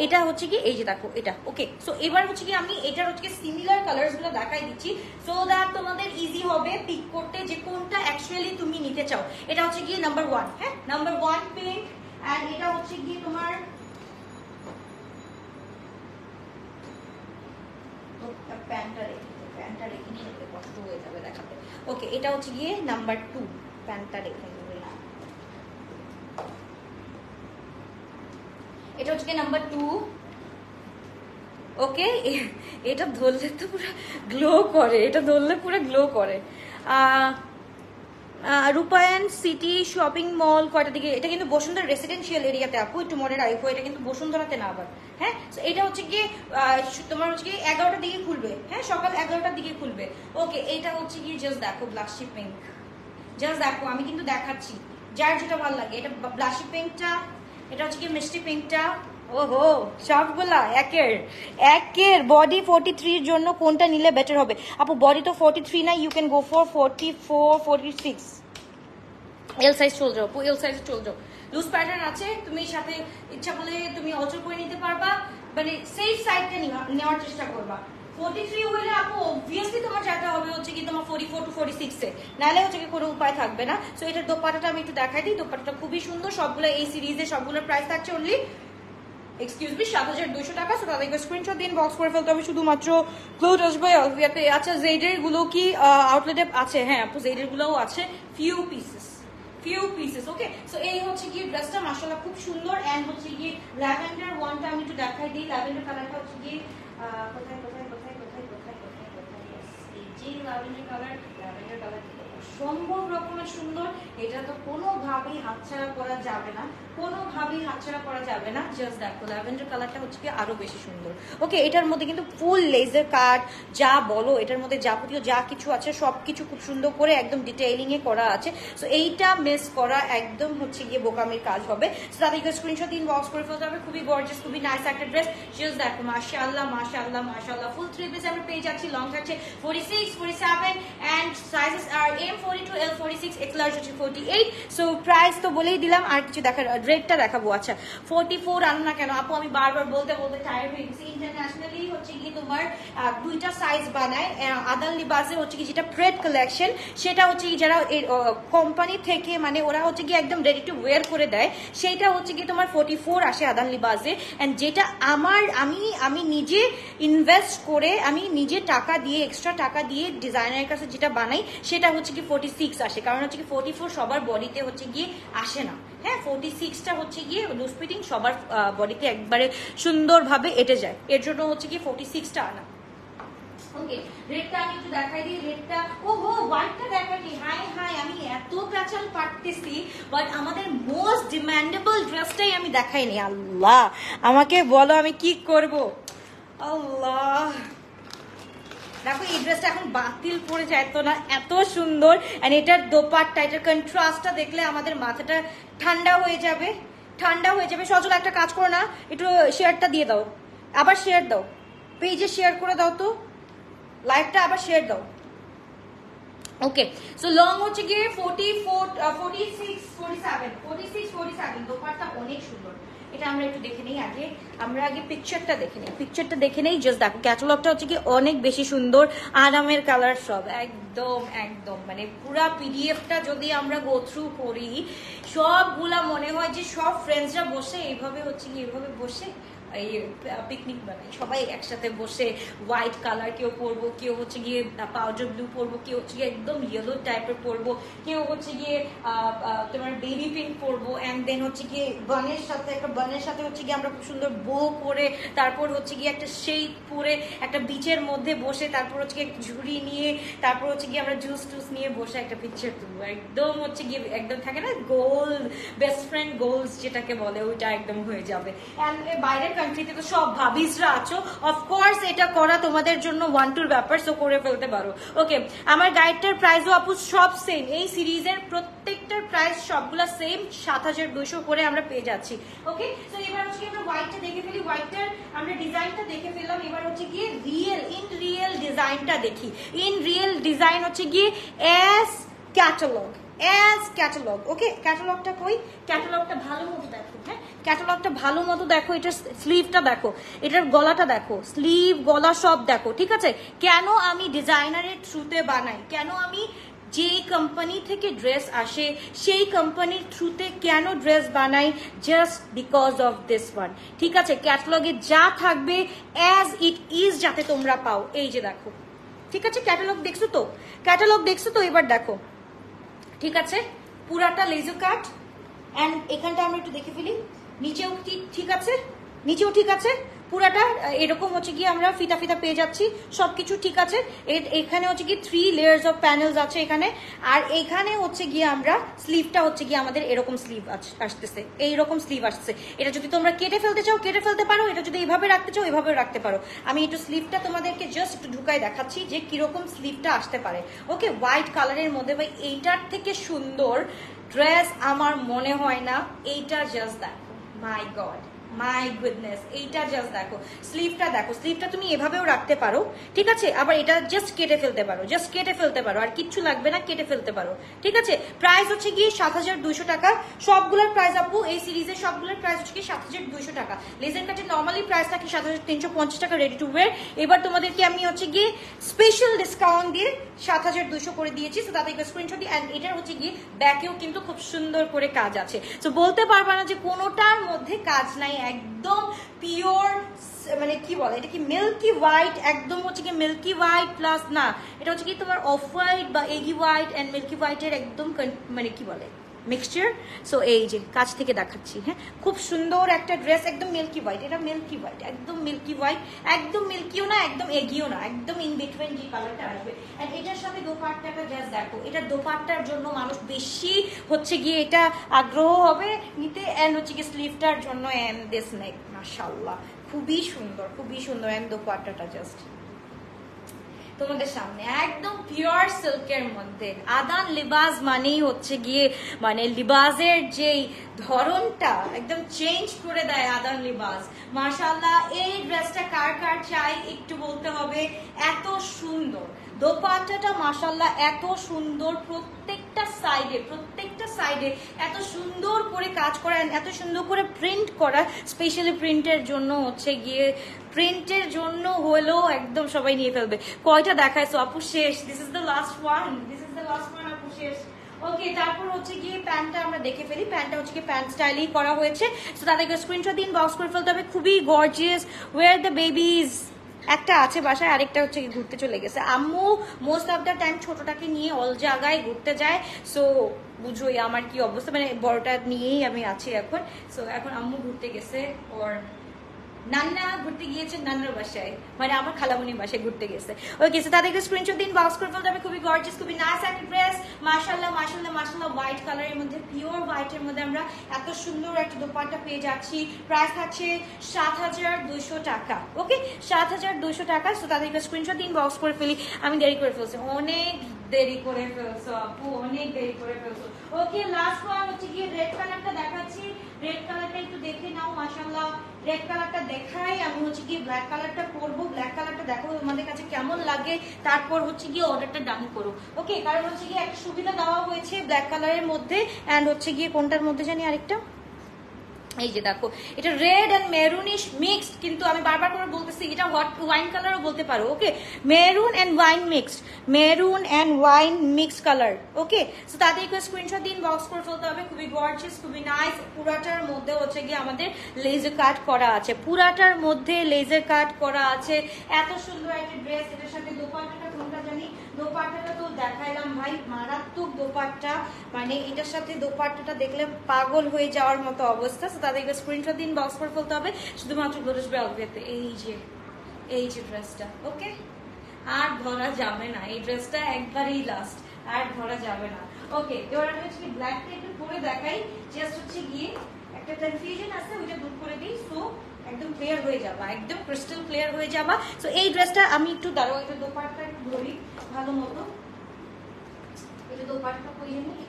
এটা হচ্ছে কি এই যে দেখো এটা। ওকে সো এবার হচ্ছে কি আমি এটার হচ্ছে কি সিমিলার কালার্স গুলো দেখাই দিচ্ছি, সো দ্যাট তোমাদের ইজি হবে পিক করতে যে কোনটা অ্যাকচুয়ালি তুমি নিতে চাও। এটা হচ্ছে কি নাম্বার 1, হ্যাঁ নাম্বার 1 পিঙ্ক, এন্ড এটা হচ্ছে কি তোমার প্যান্টটা রেখে নিতে কষ্ট হয়ে যাবে দেখাতে। ওকে এটা হচ্ছে গিয়ে নাম্বার 2, প্যান্টটা রেখে নেবে। এটা হচ্ছে কি নাম্বার 2। ওকে এটা ধরলে তো পুরো গ্লো করে, এটা ধরলে পুরো গ্লো করে। রূপায়ণ সিটি শপিং মল কয়টা দিকে? এটা কিন্তু বসুন্ধরা রেসিডেন্সিয়াল এরিয়াতে আপু, একটু মনে রাখো এটা কিন্তু বসুন্ধরাতে না আবার। হ্যাঁ এটা হচ্ছে গিয়ে তোমার হচ্ছে গিয়ে 11টার দিকে খুলবে, হ্যাঁ সকাল 11টার দিকে খুলবে। ওকে এটা হচ্ছে গিয়ে জাস্ট দেখো ব্লাশি পিঙ্ক, জাস্ট দেখো আমি কিন্তু দেখাচ্ছি যার যেটা ভালো লাগে। এটা ব্লাশি পিঙ্কটা, এটা হচ্ছে কি মিষ্টি পিঙ্কটা। ওহো সবগুলা একের বডি 43 এর জন্য কোনটা নিলে বেটার হবে? আপু বডি তো 43 না, you can go for 44 46 L size চলে যাও, এল সাইজ চলে যাও। লুজ প্যাটার্ন আছে, তুমি সাথে ইচ্ছা করলে তুমি অল্টার করে নিতে পারবা, মানে সেফ সাইডটা নেওয়ার চেষ্টা করবা। 43 হইলে আপু অবভিয়াসলি তোমার যেতে হবে হচ্ছে কি তোমার 44 to 46 এ, নাহলে হচ্ছে কি কোনো উপায় থাকবে না। সো এটার দোপাট্টাটা আমি একটু দেখাই দিই, দোপাট্টাটা খুবই সুন্দর, সবগুলো এই সিরিজে সবগুলোর প্রাইস থাকছে অনলি 7200 টাকা। সো তাদেরকে স্ক্রিনশট দিন, বক্স করে ফেলতে হবে শুধুমাত্র ক্লোথ আসবে অলভিয়াতে। আচ্ছা জেডের গুলো কি আউটলেটে আছে? হ্যাঁ আপু জেডের গুলোও আছে, ফিউ পিসেস। ওকে সো এই হচ্ছে কি ড্রেসটা মাশাআল্লাহ খুব সুন্দর। এন্ড হচ্ছে কি ল্যাভেন্ডার ওয়ানটা আমি একটু দেখাই দিই, ল্যাভেন্ডার কালারটা হচ্ছে কি কোথায় এই যে ল্যাভেন্ডার কালার অসম্ভব রকমের সুন্দর। এটা তো কোনোভাবেই হাতছাড়া করা যাবে না, জাস্ট দেখো ল্যাভেন্ডার কালারটা হচ্ছে কি আরো বেশি সুন্দর। ওকে এটার মধ্যে কিন্তু ফুল লেজার কাট যা বলো, এটার মধ্যে যাবতীয় যা কিছু আছে সবকিছু খুব সুন্দর করে একদম ডিটেইলিং এ করা আছে। সো এইটা মিস করা একদম হচ্ছে গিয়ে বোকামির কাজ হবে। সো তাদেরকে স্ক্রিনশট দিন, বক্স করে ফেলতে হবে। খুবই গর্জিয়াস, খুবই নাইস একটা ড্রেস, জাস্ট দেখো মাশাআল্লাহ ফুল 3 পিস আমরা পেয়ে যাচ্ছি। লং থাকছে 46 47 and sizes are M42 L46 XL48। So price তো বলেই দিলাম, আর কিছু দেখার রেটটা দেখাবো। আচ্ছা 44 আনো না কেন আপু? আমি বারবার বলতে টায়ার্ড হয়ে গেছি। ইন্টারন্যাশনালি হচ্ছে কি তোমার দুইটা সাইজ বানায়। আদাল লিবাসে হচ্ছে কি যেটা প্রেড কালেকশন, সেটা হচ্ছে কি যারা কোম্পানি থেকে মানে ওরা হচ্ছে কি একদম রেডি টু ওয়্যার করে দেয়, সেটা হচ্ছে কি তোমার 44 আসে আদান লিবাসে। এন্ড যেটা আমি নিজে ইনভেস্ট করে, আমি নিজে টাকা দিয়ে এক্সট্রা টাকা দিয়ে ডিজাইনারের কাছে যেটা বানাই, সেটা হচ্ছে কি 46 আসে। কারণ হচ্ছে কি 44 সবার বডিতে হচ্ছে গিয়ে আসে না। হ্যাঁ 46টা হচ্ছে গিয়ে লুজ ফিটিং সবার বডিতে একবারে সুন্দরভাবে এঁটে যায়, এর জন্য হচ্ছে কি 46টা আনা। ওকে রেডটা আমি একটু দেখাই দিই, রেডটা ওহো হোয়াইটটা দেখাইনি। হাই আমি এত প্যাচাল পারতেছি, বাট আমাদের মোস্ট ডিমান্ডেবল ড্রেসটাই আমি দেখাইনি। আল্লাহ আমাকে বলো আমি কি করব। আল্লাহ দেখো এই ড্রেসটা এখন বাতিল পড়ে যায় তো না, এত সুন্দর। এন্ড এটার দোপাট্টা, এটার কন্ট্রাস্টটা দেখলে আমাদের মাথাটা ঠান্ডা হয়ে যাবে। সজল একটা কাজ করো না, একটু শেয়ারটা দিয়ে দাও, আবার শেয়ার দাও, পেজে শেয়ার করে দাও তো, লাইভটা আবার শেয়ার দাও। ওকে সো লং হচ্ছে গিয়ে 46 47 দোপাট্টা অনেক সুন্দর, এটা আমরা একটু দেখে নেই আগে, আমরা আগে পিকচারটা দেখে নেই জাস্ট দেখো ক্যাটালগটা হচ্ছে কি অনেক বেশি সুন্দর, আরামের কালার সব একদম একদম মানে পুরা পিডিএফটা যদি আমরা গো থ্রু করি সবগুলা মনে হয় যে সব ফ্রেন্ডসরা বসে এইভাবে হচ্ছে কি এইভাবে বসে এই পিকনিক বানাই, সবাই একসাথে বসে হোয়াইট কালার কেউ পরবো, কেউ হচ্ছে গিয়ে পাউডার ব্লু পরবো, কেউ হচ্ছে গিয়ে একদম ইয়েলো টাইপের পরবো, কেউ হচ্ছে গিয়ে তোমার বেবি পিঙ্ক পরবো, অ্যান্ড দেন হচ্ছে গিয়ে বানের সাথে হচ্ছে গিয়ে আমরা খুব সুন্দর বো করে, তারপর হচ্ছে গিয়ে একটা শেড পরে একটা বিচের মধ্যে বসে, তারপর হচ্ছে গিয়ে ঝুড়ি নিয়ে, তারপর হচ্ছে গিয়ে আমরা জুস টুস নিয়ে বসে একটা পিকচার তুলবো, একদম হচ্ছে গিয়ে একদম থাকে না গোল বেস্ট ফ্রেন্ড গোলস যেটাকে বলে, ওইটা একদম হয়ে যাবে। অ্যান্ড বাইরের কান্ট্রিতে তো সব ভাবিসরা আছো, অফকোর্স এটা করা তোমাদের জন্য 1-2 ব্যাপার, সো করে ফেলতে পারো। ওকে, আমার গাইডটার প্রাইসও আপু সব সেম, এই সিরিজের প্রত্যেকটার প্রাইস সবগুলা সেম 7200 করে আমরা পেয়ে যাচ্ছি। ওকে, তো এবার হচ্ছে আমরা হোয়াইটটা দেখে ফেলি, হোয়াইটটার আমরা ডিজাইনটা দেখে ফেললাম, এবার হচ্ছে গিয়ে ইন রিয়েল ডিজাইনটা দেখি। ইন রিয়েল ডিজাইন হচ্ছে গিয়ে অ্যাজ ক্যাটালগ। ওকে, ক্যাটালগটা কই, ক্যাটালগটা ভালো মতো দেখো, হ্যাঁ ক্যাটালগটা ভালো মতো দেখো, এটার স্লিভটা দেখো, এটার গলাটা দেখো, স্লিভ গলা সব দেখো, ঠিক আছে। কেন আমি ডিজাইনারের থ্রুতে বানাই, কেন আমি যেই কোম্পানি থেকে ড্রেস আসে সেই কোম্পানির থ্রুতে কেন ড্রেস বানাই, just because of this one, ঠিক আছে। ক্যাটালগে যা থাকবে অ্যাজ ইট ইজ যাতে তোমরা পাও, এই যে দেখো, ঠিক আছে। ক্যাটালগ দেখছো তো, এবার দেখো, ঠিক আছে, পুরাটা লেজার কাট, অ্যান্ড এখানটা আমরা একটু দেখে ফেলি, নিচেও ঠিক আছে, পুরাটা এরকম হচ্ছে গিয়ে আমরা ফিতা পেয়ে যাচ্ছি, সবকিছু ঠিক আছে। এখানে হচ্ছে কি 3 লেয়ার্স অফ প্যানেলস আছে এখানে, আর এইখানে হচ্ছে গিয়ে আমরা স্লিভটা হচ্ছে গিয়ে আমাদের এরকম স্লিভ আসতেছে, এইরকম স্লিভ আসছে। এটা যদি তোমরা কেটে ফেলতে চাও কেটে ফেলতে পারো, এটা যদি এইভাবে রাখতে চাও এভাবেও রাখতে পারো। আমি একটু স্লিভটা তোমাদেরকে জাস্ট একটু ঢুকাই দেখাচ্ছি যে কিরকম স্লিভটা আসতে পারে। ওকে, হোয়াইট কালারের মধ্যে ভাই এইটার থেকে সুন্দর ড্রেস আমার মনে হয় না। এইটা জাস্ট দেখো, মাই গুডনেস, এইটা জাস্ট দেখো, স্লিভটা তুমি এভাবেও রাখতে পারো, ঠিক আছে। আবার এটা জাস্ট কেটে ফেলতে পারো, আর কিচ্ছু লাগবে না, কেটে ফেলতে পারো, ঠিক আছে। প্রাইস হচ্ছে গিয়ে 7200 টাকা সবগুলোর প্রাইস আপু, এই সিরিজের সবগুলোর প্রাইস হচ্ছে গিয়ে 7200 টাকা। লেজার কাটের নর্মালি প্রাইস থাকে 7350 টাকা রেডি টু ওয়্যার। এবার তোমাদেরকে আমি হচ্ছে গিয়ে স্পেশাল ডিসকাউন্ট দিয়ে 7200 করে দিয়েছি, তো তাদের স্ক্রিনশট দিই। অ্যান্ড এটার হচ্ছে গিয়ে ব্যাকেও কিন্তু খুব সুন্দর করে কাজ আছে, তো বলতে পারবা না যে কোনোটার মধ্যে কাজ নাই, একদম পিওর, মানে কি বলে এটা কি মিল্কি হোয়াইট, একদম হচ্ছে কি মিল্কি হোয়াইট প্লাস না, এটা হচ্ছে কি তোমার অফ হোয়াইট বা এগি হোয়াইট অ্যান্ড মিল্কি হোয়াইটের একদম মানে কি বলে মিক্সচার। সো এই যে কাছ থেকে দেখাচ্ছি, হ্যাঁ খুব সুন্দর একটা ড্রেস, একদম মিল্কি হোয়াইট, এটা মিল্কি হোয়াইট, একদম মিল্কি হোয়াইট, একদম মিল্কিও না একদম এগিও না, একদম ইন বিটুইন যে কালারটা আসবে। এন্ড এটার সাথে দোপাট্টাটা জাস্ট দেখো, এটা দোপাট্টার জন্য মানুষ বেশি হচ্ছে গিয়ে এটা আগ্রহ হবে নিতে, এন্ড হচ্ছে গিয়ে স্লিভটার জন্য, এন্ড দিস নেক মাশাআল্লাহ খুবই সুন্দর, এন্ড দোপাট্টাটা জাস্ট তোমাদের সামনে একদম পিওর সিল্কের মধ্যে। আদান লিবাস মানেই হচ্ছে গিয়ে মানে লিবাসের যেই ধরনটা একদম চেঞ্জ করে দেয় আদান লিবাস। মাশাআল্লাহ, এই ড্রেসটা কার চাই একটু বলতে হবে, এত সুন্দর দোপাট্টাটা মাশাআল্লাহ, এত সুন্দর, প্রত্যেকটা সাইডে এত সুন্দর করে কাজ করা, এত সুন্দর করে প্রিন্ট করা, স্পেশালি প্রিন্টের জন্য হচ্ছে গিয়ে, প্রিন্টের জন্য হলেও একদম সবাই নিয়ে ফেলবে। কয়টা দেখাইছো আপু? শেষ, this is the last one আপু, শেষ। ওকে, তারপর হচ্ছে গিয়ে প্যান্টটা আমরা দেখে ফেলি। প্যান্টটা হচ্ছে গিয়ে প্যান্ট স্টাইলই করা হয়েছে, তো তাদেরকে স্ক্রিনশট দিন, বক্স করে ফেলতে হবে। খুবই গর্জিয়াস। ওয়ার দ্য বেবিজ, একটা আছে বাসায়, আরেকটা হচ্ছে ঘুরতে চলে গেছে। আম্মু মোস্ট অফ দ্য টাইম ছোটটাকে নিয়ে অল জায়গায় ঘুরতে যায়, সো বুঝোই আমার কি অবস্থা, মানে বড়টা নিয়েই আমি আছি এখন। সো এখন আম্মু ঘুরতে গেছে, ওর নান্না ঘুরতে গিয়েছে নান্নার বাসায়, মানে আমার খালামুনির বাসায় ঘুরতে গেছে। ওকে, সো তাদেরকে স্ক্রিনশট দিন, বক্স করে ফেলতে হবে। খুবই গর্জিয়াস, খুবই নাইস একটা ড্রেস, মাশাআল্লাহ হোয়াইট কালারের মধ্যে, পিওর হোয়াইটের মধ্যে আমরা এত সুন্দর একটা দোপাট্টা পেয়ে যাচ্ছি। প্রাইস থাকছে 7200 টাকা। ওকে, 7200 টাকা। সো তাদেরকে স্ক্রিনশট দিন, বক্স করে ফেলি। আমি দেরি করে ফেলছি, অনেক দেরি করে ফেলছো আপু, অনেক দেরি করে ফেলছো। ওকে, লাস্ট ওয়ান হচ্ছে গিয়ে রেড কালারটা দেখাচ্ছি। রেড কালারটা একটু দেখে নাও, মাশাআল্লাহ রেড কালারটা দেখাই। আমি হচ্ছে গিয়ে ব্ল্যাক কালারটা করবো, ব্ল্যাক কালারটা দেখো তোমাদের কাছে কেমন লাগে, তারপর হচ্ছে গিয়ে অর্ডারটা ডান করো। ওকে, কারণ হচ্ছে গিয়ে একটা সুবিধা দেওয়া হয়েছে ব্ল্যাক কালারের মধ্যে, অ্যান্ড হচ্ছে গিয়ে কোনটার মধ্যে জানি আরেকটা, এই যে দেখো, এটা রেড এন্ড মেরুনিশ মিক্সড, কিন্তু আমি বারবার করে বলতেছি এটা হট ওয়াইন কালারও বলতে পারো। Okay, maroon and wine mixed, maroon and wine mixed colour. Okay, so তাদের স্ক্রিনশট দিন, বক্স করে ফেলতে হবে। খুবই গর্জিয়াস, খুবই নাইস। পুরাটার মধ্যে হচ্ছে গিয়ে আমাদের লেজার কাট করা আছে, পুরাটার মধ্যে লেজার কাট করা আছে। এত সুন্দর একটা ড্রেস, এটার সাথে দোপাট্টাটা কোনটা জানি, দোপাট্টাটা তো দেখাইলাম ভাই, মারাত্মক দোপাট্টা, মানে এটার সাথে দোপাট্টাটা দেখলে পাগল হয়ে যাওয়ার মতো অবস্থা। তাদেরকে স্ক্রিনশট দিন, বক্স করে ফেলতে হবে শুধুমাত্র গ্লোরিয়াস বেলভেটে। এই যে ড্রেসটা, ওকে, আর ধরা যাবে না, এই ড্রেসটা একবারই লাস্ট, আর ধরা যাবে না। ওকে, এবার আমি হচ্ছে ব্ল্যাকটা একটু পরে দেখাই, জাস্ট হচ্ছে গিয়ে একটা কনফিউশন আছে, ওইটা দূর করে দিই। সো একদম ক্লিয়ার হয়ে যাবা, একদম ক্রিস্টাল ক্লিয়ার হয়ে যাবা। সো এই ড্রেসটা আমি একটু দাঁড়াও, এটা দোপাট্টা একটু ধরি ভালো মতো, এটা দোপাট্টা কই জানি।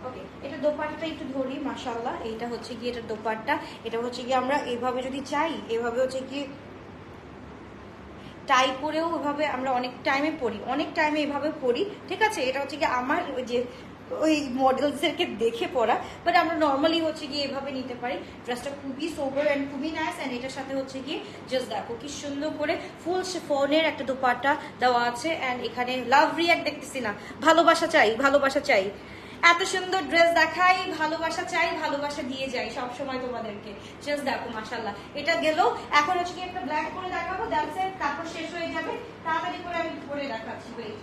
ওকে, এটা দোপাট্টাটা একটু ধরি, মাশাআল্লাহ। এইটা হচ্ছে গিয়ে এটা দোপাট্টা, এটা হচ্ছে গিয়ে আমরা এভাবে যদি চাই, এভাবে হচ্ছে কি টাই করেও এভাবে আমরা অনেক টাইমে পরি, অনেক টাইমে এভাবে পরি, ঠিক আছে। এটা হচ্ছে কি আমার ওই যে ওই মডেলসদেরকে দেখে পরা, বাট আমরা নর্মালি হচ্ছে গিয়ে এভাবে নিতে পারি। ড্রেসটা খুবই সোবার অ্যান্ড খুবই নাইস। অ্যান্ড এটার সাথে হচ্ছে গিয়ে জাস্ট দেখো কি সুন্দর করে ফুল শিফনের একটা দোপাট্টা দেওয়া আছে। অ্যান্ড এখানে লাভ রিয়াক্ট দেখতেছি না, ভালোবাসা চাই, ভালোবাসা চাই। এত সুন্দর ড্রেস দেখাই, ভালোবাসা চাই, ভালোবাসা দিয়ে যাই সব সময় তোমাদেরকে। জাস্ট দেখো মাশাআল্লাহ, এটা গেল। এখন হচ্ছে কি একটা ব্ল্যাক করে দেখাবো, দ্যাটস ইট, তারপর শেষ হয়ে যাবে। তাড়াতাড়ি করে আমি পরে দেখাচ্ছি, ওয়েট।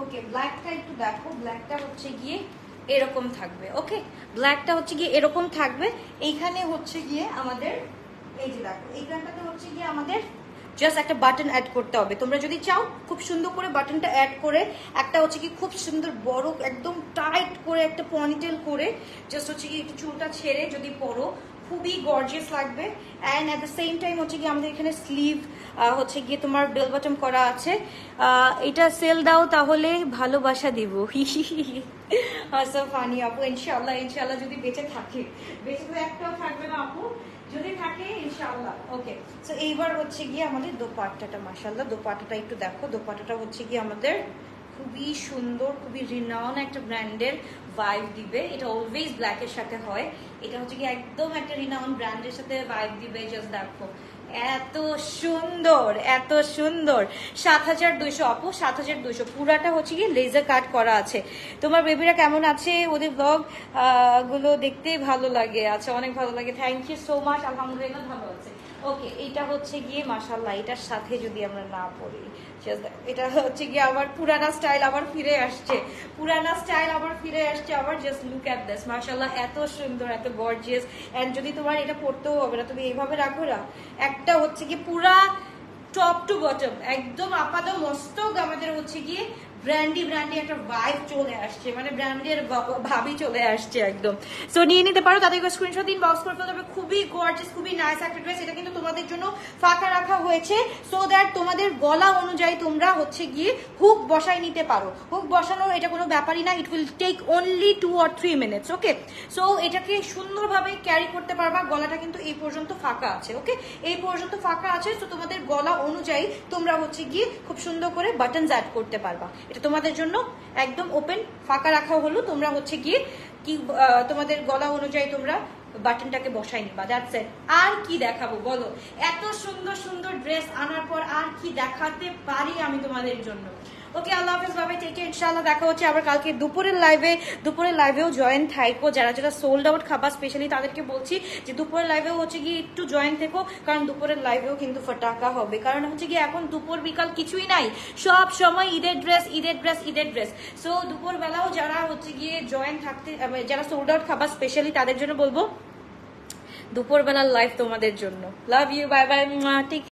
ওকে, ব্ল্যাকটা একটু দেখো, ব্ল্যাকটা হচ্ছে গিয়ে এরকম থাকবে। ওকে, ব্ল্যাকটা হচ্ছে গিয়ে এরকম থাকবে। এইখানে হচ্ছে গিয়ে আমাদের এই যে দেখো, এইখানটাতে হচ্ছে গিয়ে আমাদের জাস্ট একটা বাটন অ্যাড করতে হবে। তোমরা যদি চাও খুব সুন্দর করে বাটনটা অ্যাড করে একটা হচ্ছে কি খুব সুন্দর বড় একদম টাইট করে একটা পনিটেল করে জাস্ট হচ্ছে কি একটু চুলটা ছেড়ে যদি পরো, খুবই গর্জিয়াস লাগবে। And at the same time হচ্ছে গিয়ে আমাদের এখানে স্লিভ হচ্ছে গিয়ে তোমার বেল বটম করা আছে। এটা সেল দাও তাহলে ভালোবাসা দিব। আচ্ছা ফানি আপু, ইনশাল্লাহ ইনশাল্লাহ, যদি বেঁচে থাকে, বেঁচে তো একটাও থাকবে না আপু, যদি থাকে ইনশাআল্লাহ। ওকে, সো এইবার হচ্ছে গিয়ে আমাদের দোপাট্টাটা, মাশাআল্লাহ দোপাট্টাটা একটু দেখো। দোপাট্টাটা হচ্ছে গিয়ে আমাদের খুবই সুন্দর, খুবই রিনাউন একটা ব্র্যান্ডের ভাইব দিবে। এটা অলওয়েজ ব্ল্যাকের সাথে হয়, এটা হচ্ছে কি একদম একটা রিনাউন ব্র্যান্ডের সাথে ভাইব দিবে। জাস্ট দেখো এত সুন্দর, এত সুন্দর। ৭২০০ আপু, ৭২০০। পুরাটা হচ্ছে কি লেজার কাট করা আছে। তোমার বেবিরা কেমন আছে? ওদের ব্লগ গুলো দেখতে ভালো লাগে। আচ্ছা, অনেক ভালো লাগে, থ্যাংক ইউ সো মাচ। আলহামদুলিল্লাহ ভালো আছে। ওকে, এটা হচ্ছে গিয়ে মাশাআল্লাহ, এটার সাথে যদি আমরা না পড়ি, এটা হচ্ছে গিয়ে আবার পুরানা স্টাইল আবার ফিরে আসছে, পুরানা স্টাইল আবার ফিরে আসছে আবার। জাস্ট লুক অ্যাট দিস, মাশাআল্লাহ এত সুন্দর, এত গর্জিয়াস। এন্ড যদি তোমার এটা পড়তেও হবে না, তুমি এইভাবে রাখো না, একটা হচ্ছে গিয়ে পুরা টপ টু বটম একদম আপাতত মস্তক আমাদের হচ্ছে গিয়ে ব্র্যান্ডি ব্র্যান্ডি একটা ভাইব চলে আসছে, মানে ব্র্যান্ডের ভাবি চলে আসছে একদম। সো নিয়ে নিতে পারো, তাদেরকে স্ক্রিনশট দিন, বক্স করে ফেলতে হবে। খুবই গর্জিয়াস, খুবই নাইস একটা ড্রেস। এটা কিন্তু তোমাদের জন্য ফাঁকা রাখা হয়েছে সো দ্যাট তোমাদের গলা অনুযায়ী তোমরা হচ্ছে গিয়ে হুক বসাই নিতে পারো। হুক বসানোর এটা কোনো ব্যাপারই না, it will take only 2 or 3 minutes। Okay, so এটাকে সুন্দরভাবে ক্যারি করতে পারবা। গলাটা কিন্তু এই পর্যন্ত ফাঁকা আছে। ওকে, এই পর্যন্ত ফাঁকা আছে, তো তোমাদের গলা অনুযায়ী তোমরা হচ্ছে গিয়ে খুব সুন্দর করে বাটনস অ্যাড করতে পারবা। এটা তোমাদের জন্য একদম ওপেন ফাঁকা রাখা হলো, তোমরা হচ্ছে গিয়ে কি তোমাদের গলা অনুযায়ী তোমরা বাটনটাকে বসাই নিবা, দ্যাটস ইট। আর কি দেখাবো বলো? এত সুন্দর সুন্দর ড্রেস আনার পর আর কি দেখাতে পারি আমি তোমাদের জন্য? ওকে, আল্লাহ হাফেজ, বাবা, টেক কেয়ার। ইনশাআল্লাহ দেখা হচ্ছে আবার কালকে দুপুরের লাইভেও জয়েন থাইকো। যারা যারা সোল্ড আউট খাবার স্পেশালি তাদেরকে বলছি যে দুপুরের লাইভেও হচ্ছে গিয়ে একটু জয়েন থেকো, কারণ দুপুরের লাইভেও কিন্তু ফাটাকা হবে। কারণ হচ্ছে গিয়ে এখন দুপুর বিকাল কিছুই নাই, সব সময় ঈদের ড্রেস। সো দুপুর বেলাও যারা হচ্ছে গিয়ে জয়েন থাকতে, যারা সোল্ড আউট খাবার স্পেশালি তাদের জন্য বলবো দুপুরবেলার লাইভ তোমাদের জন্য। লাভ ইউ, বাই বাই, ঠিক।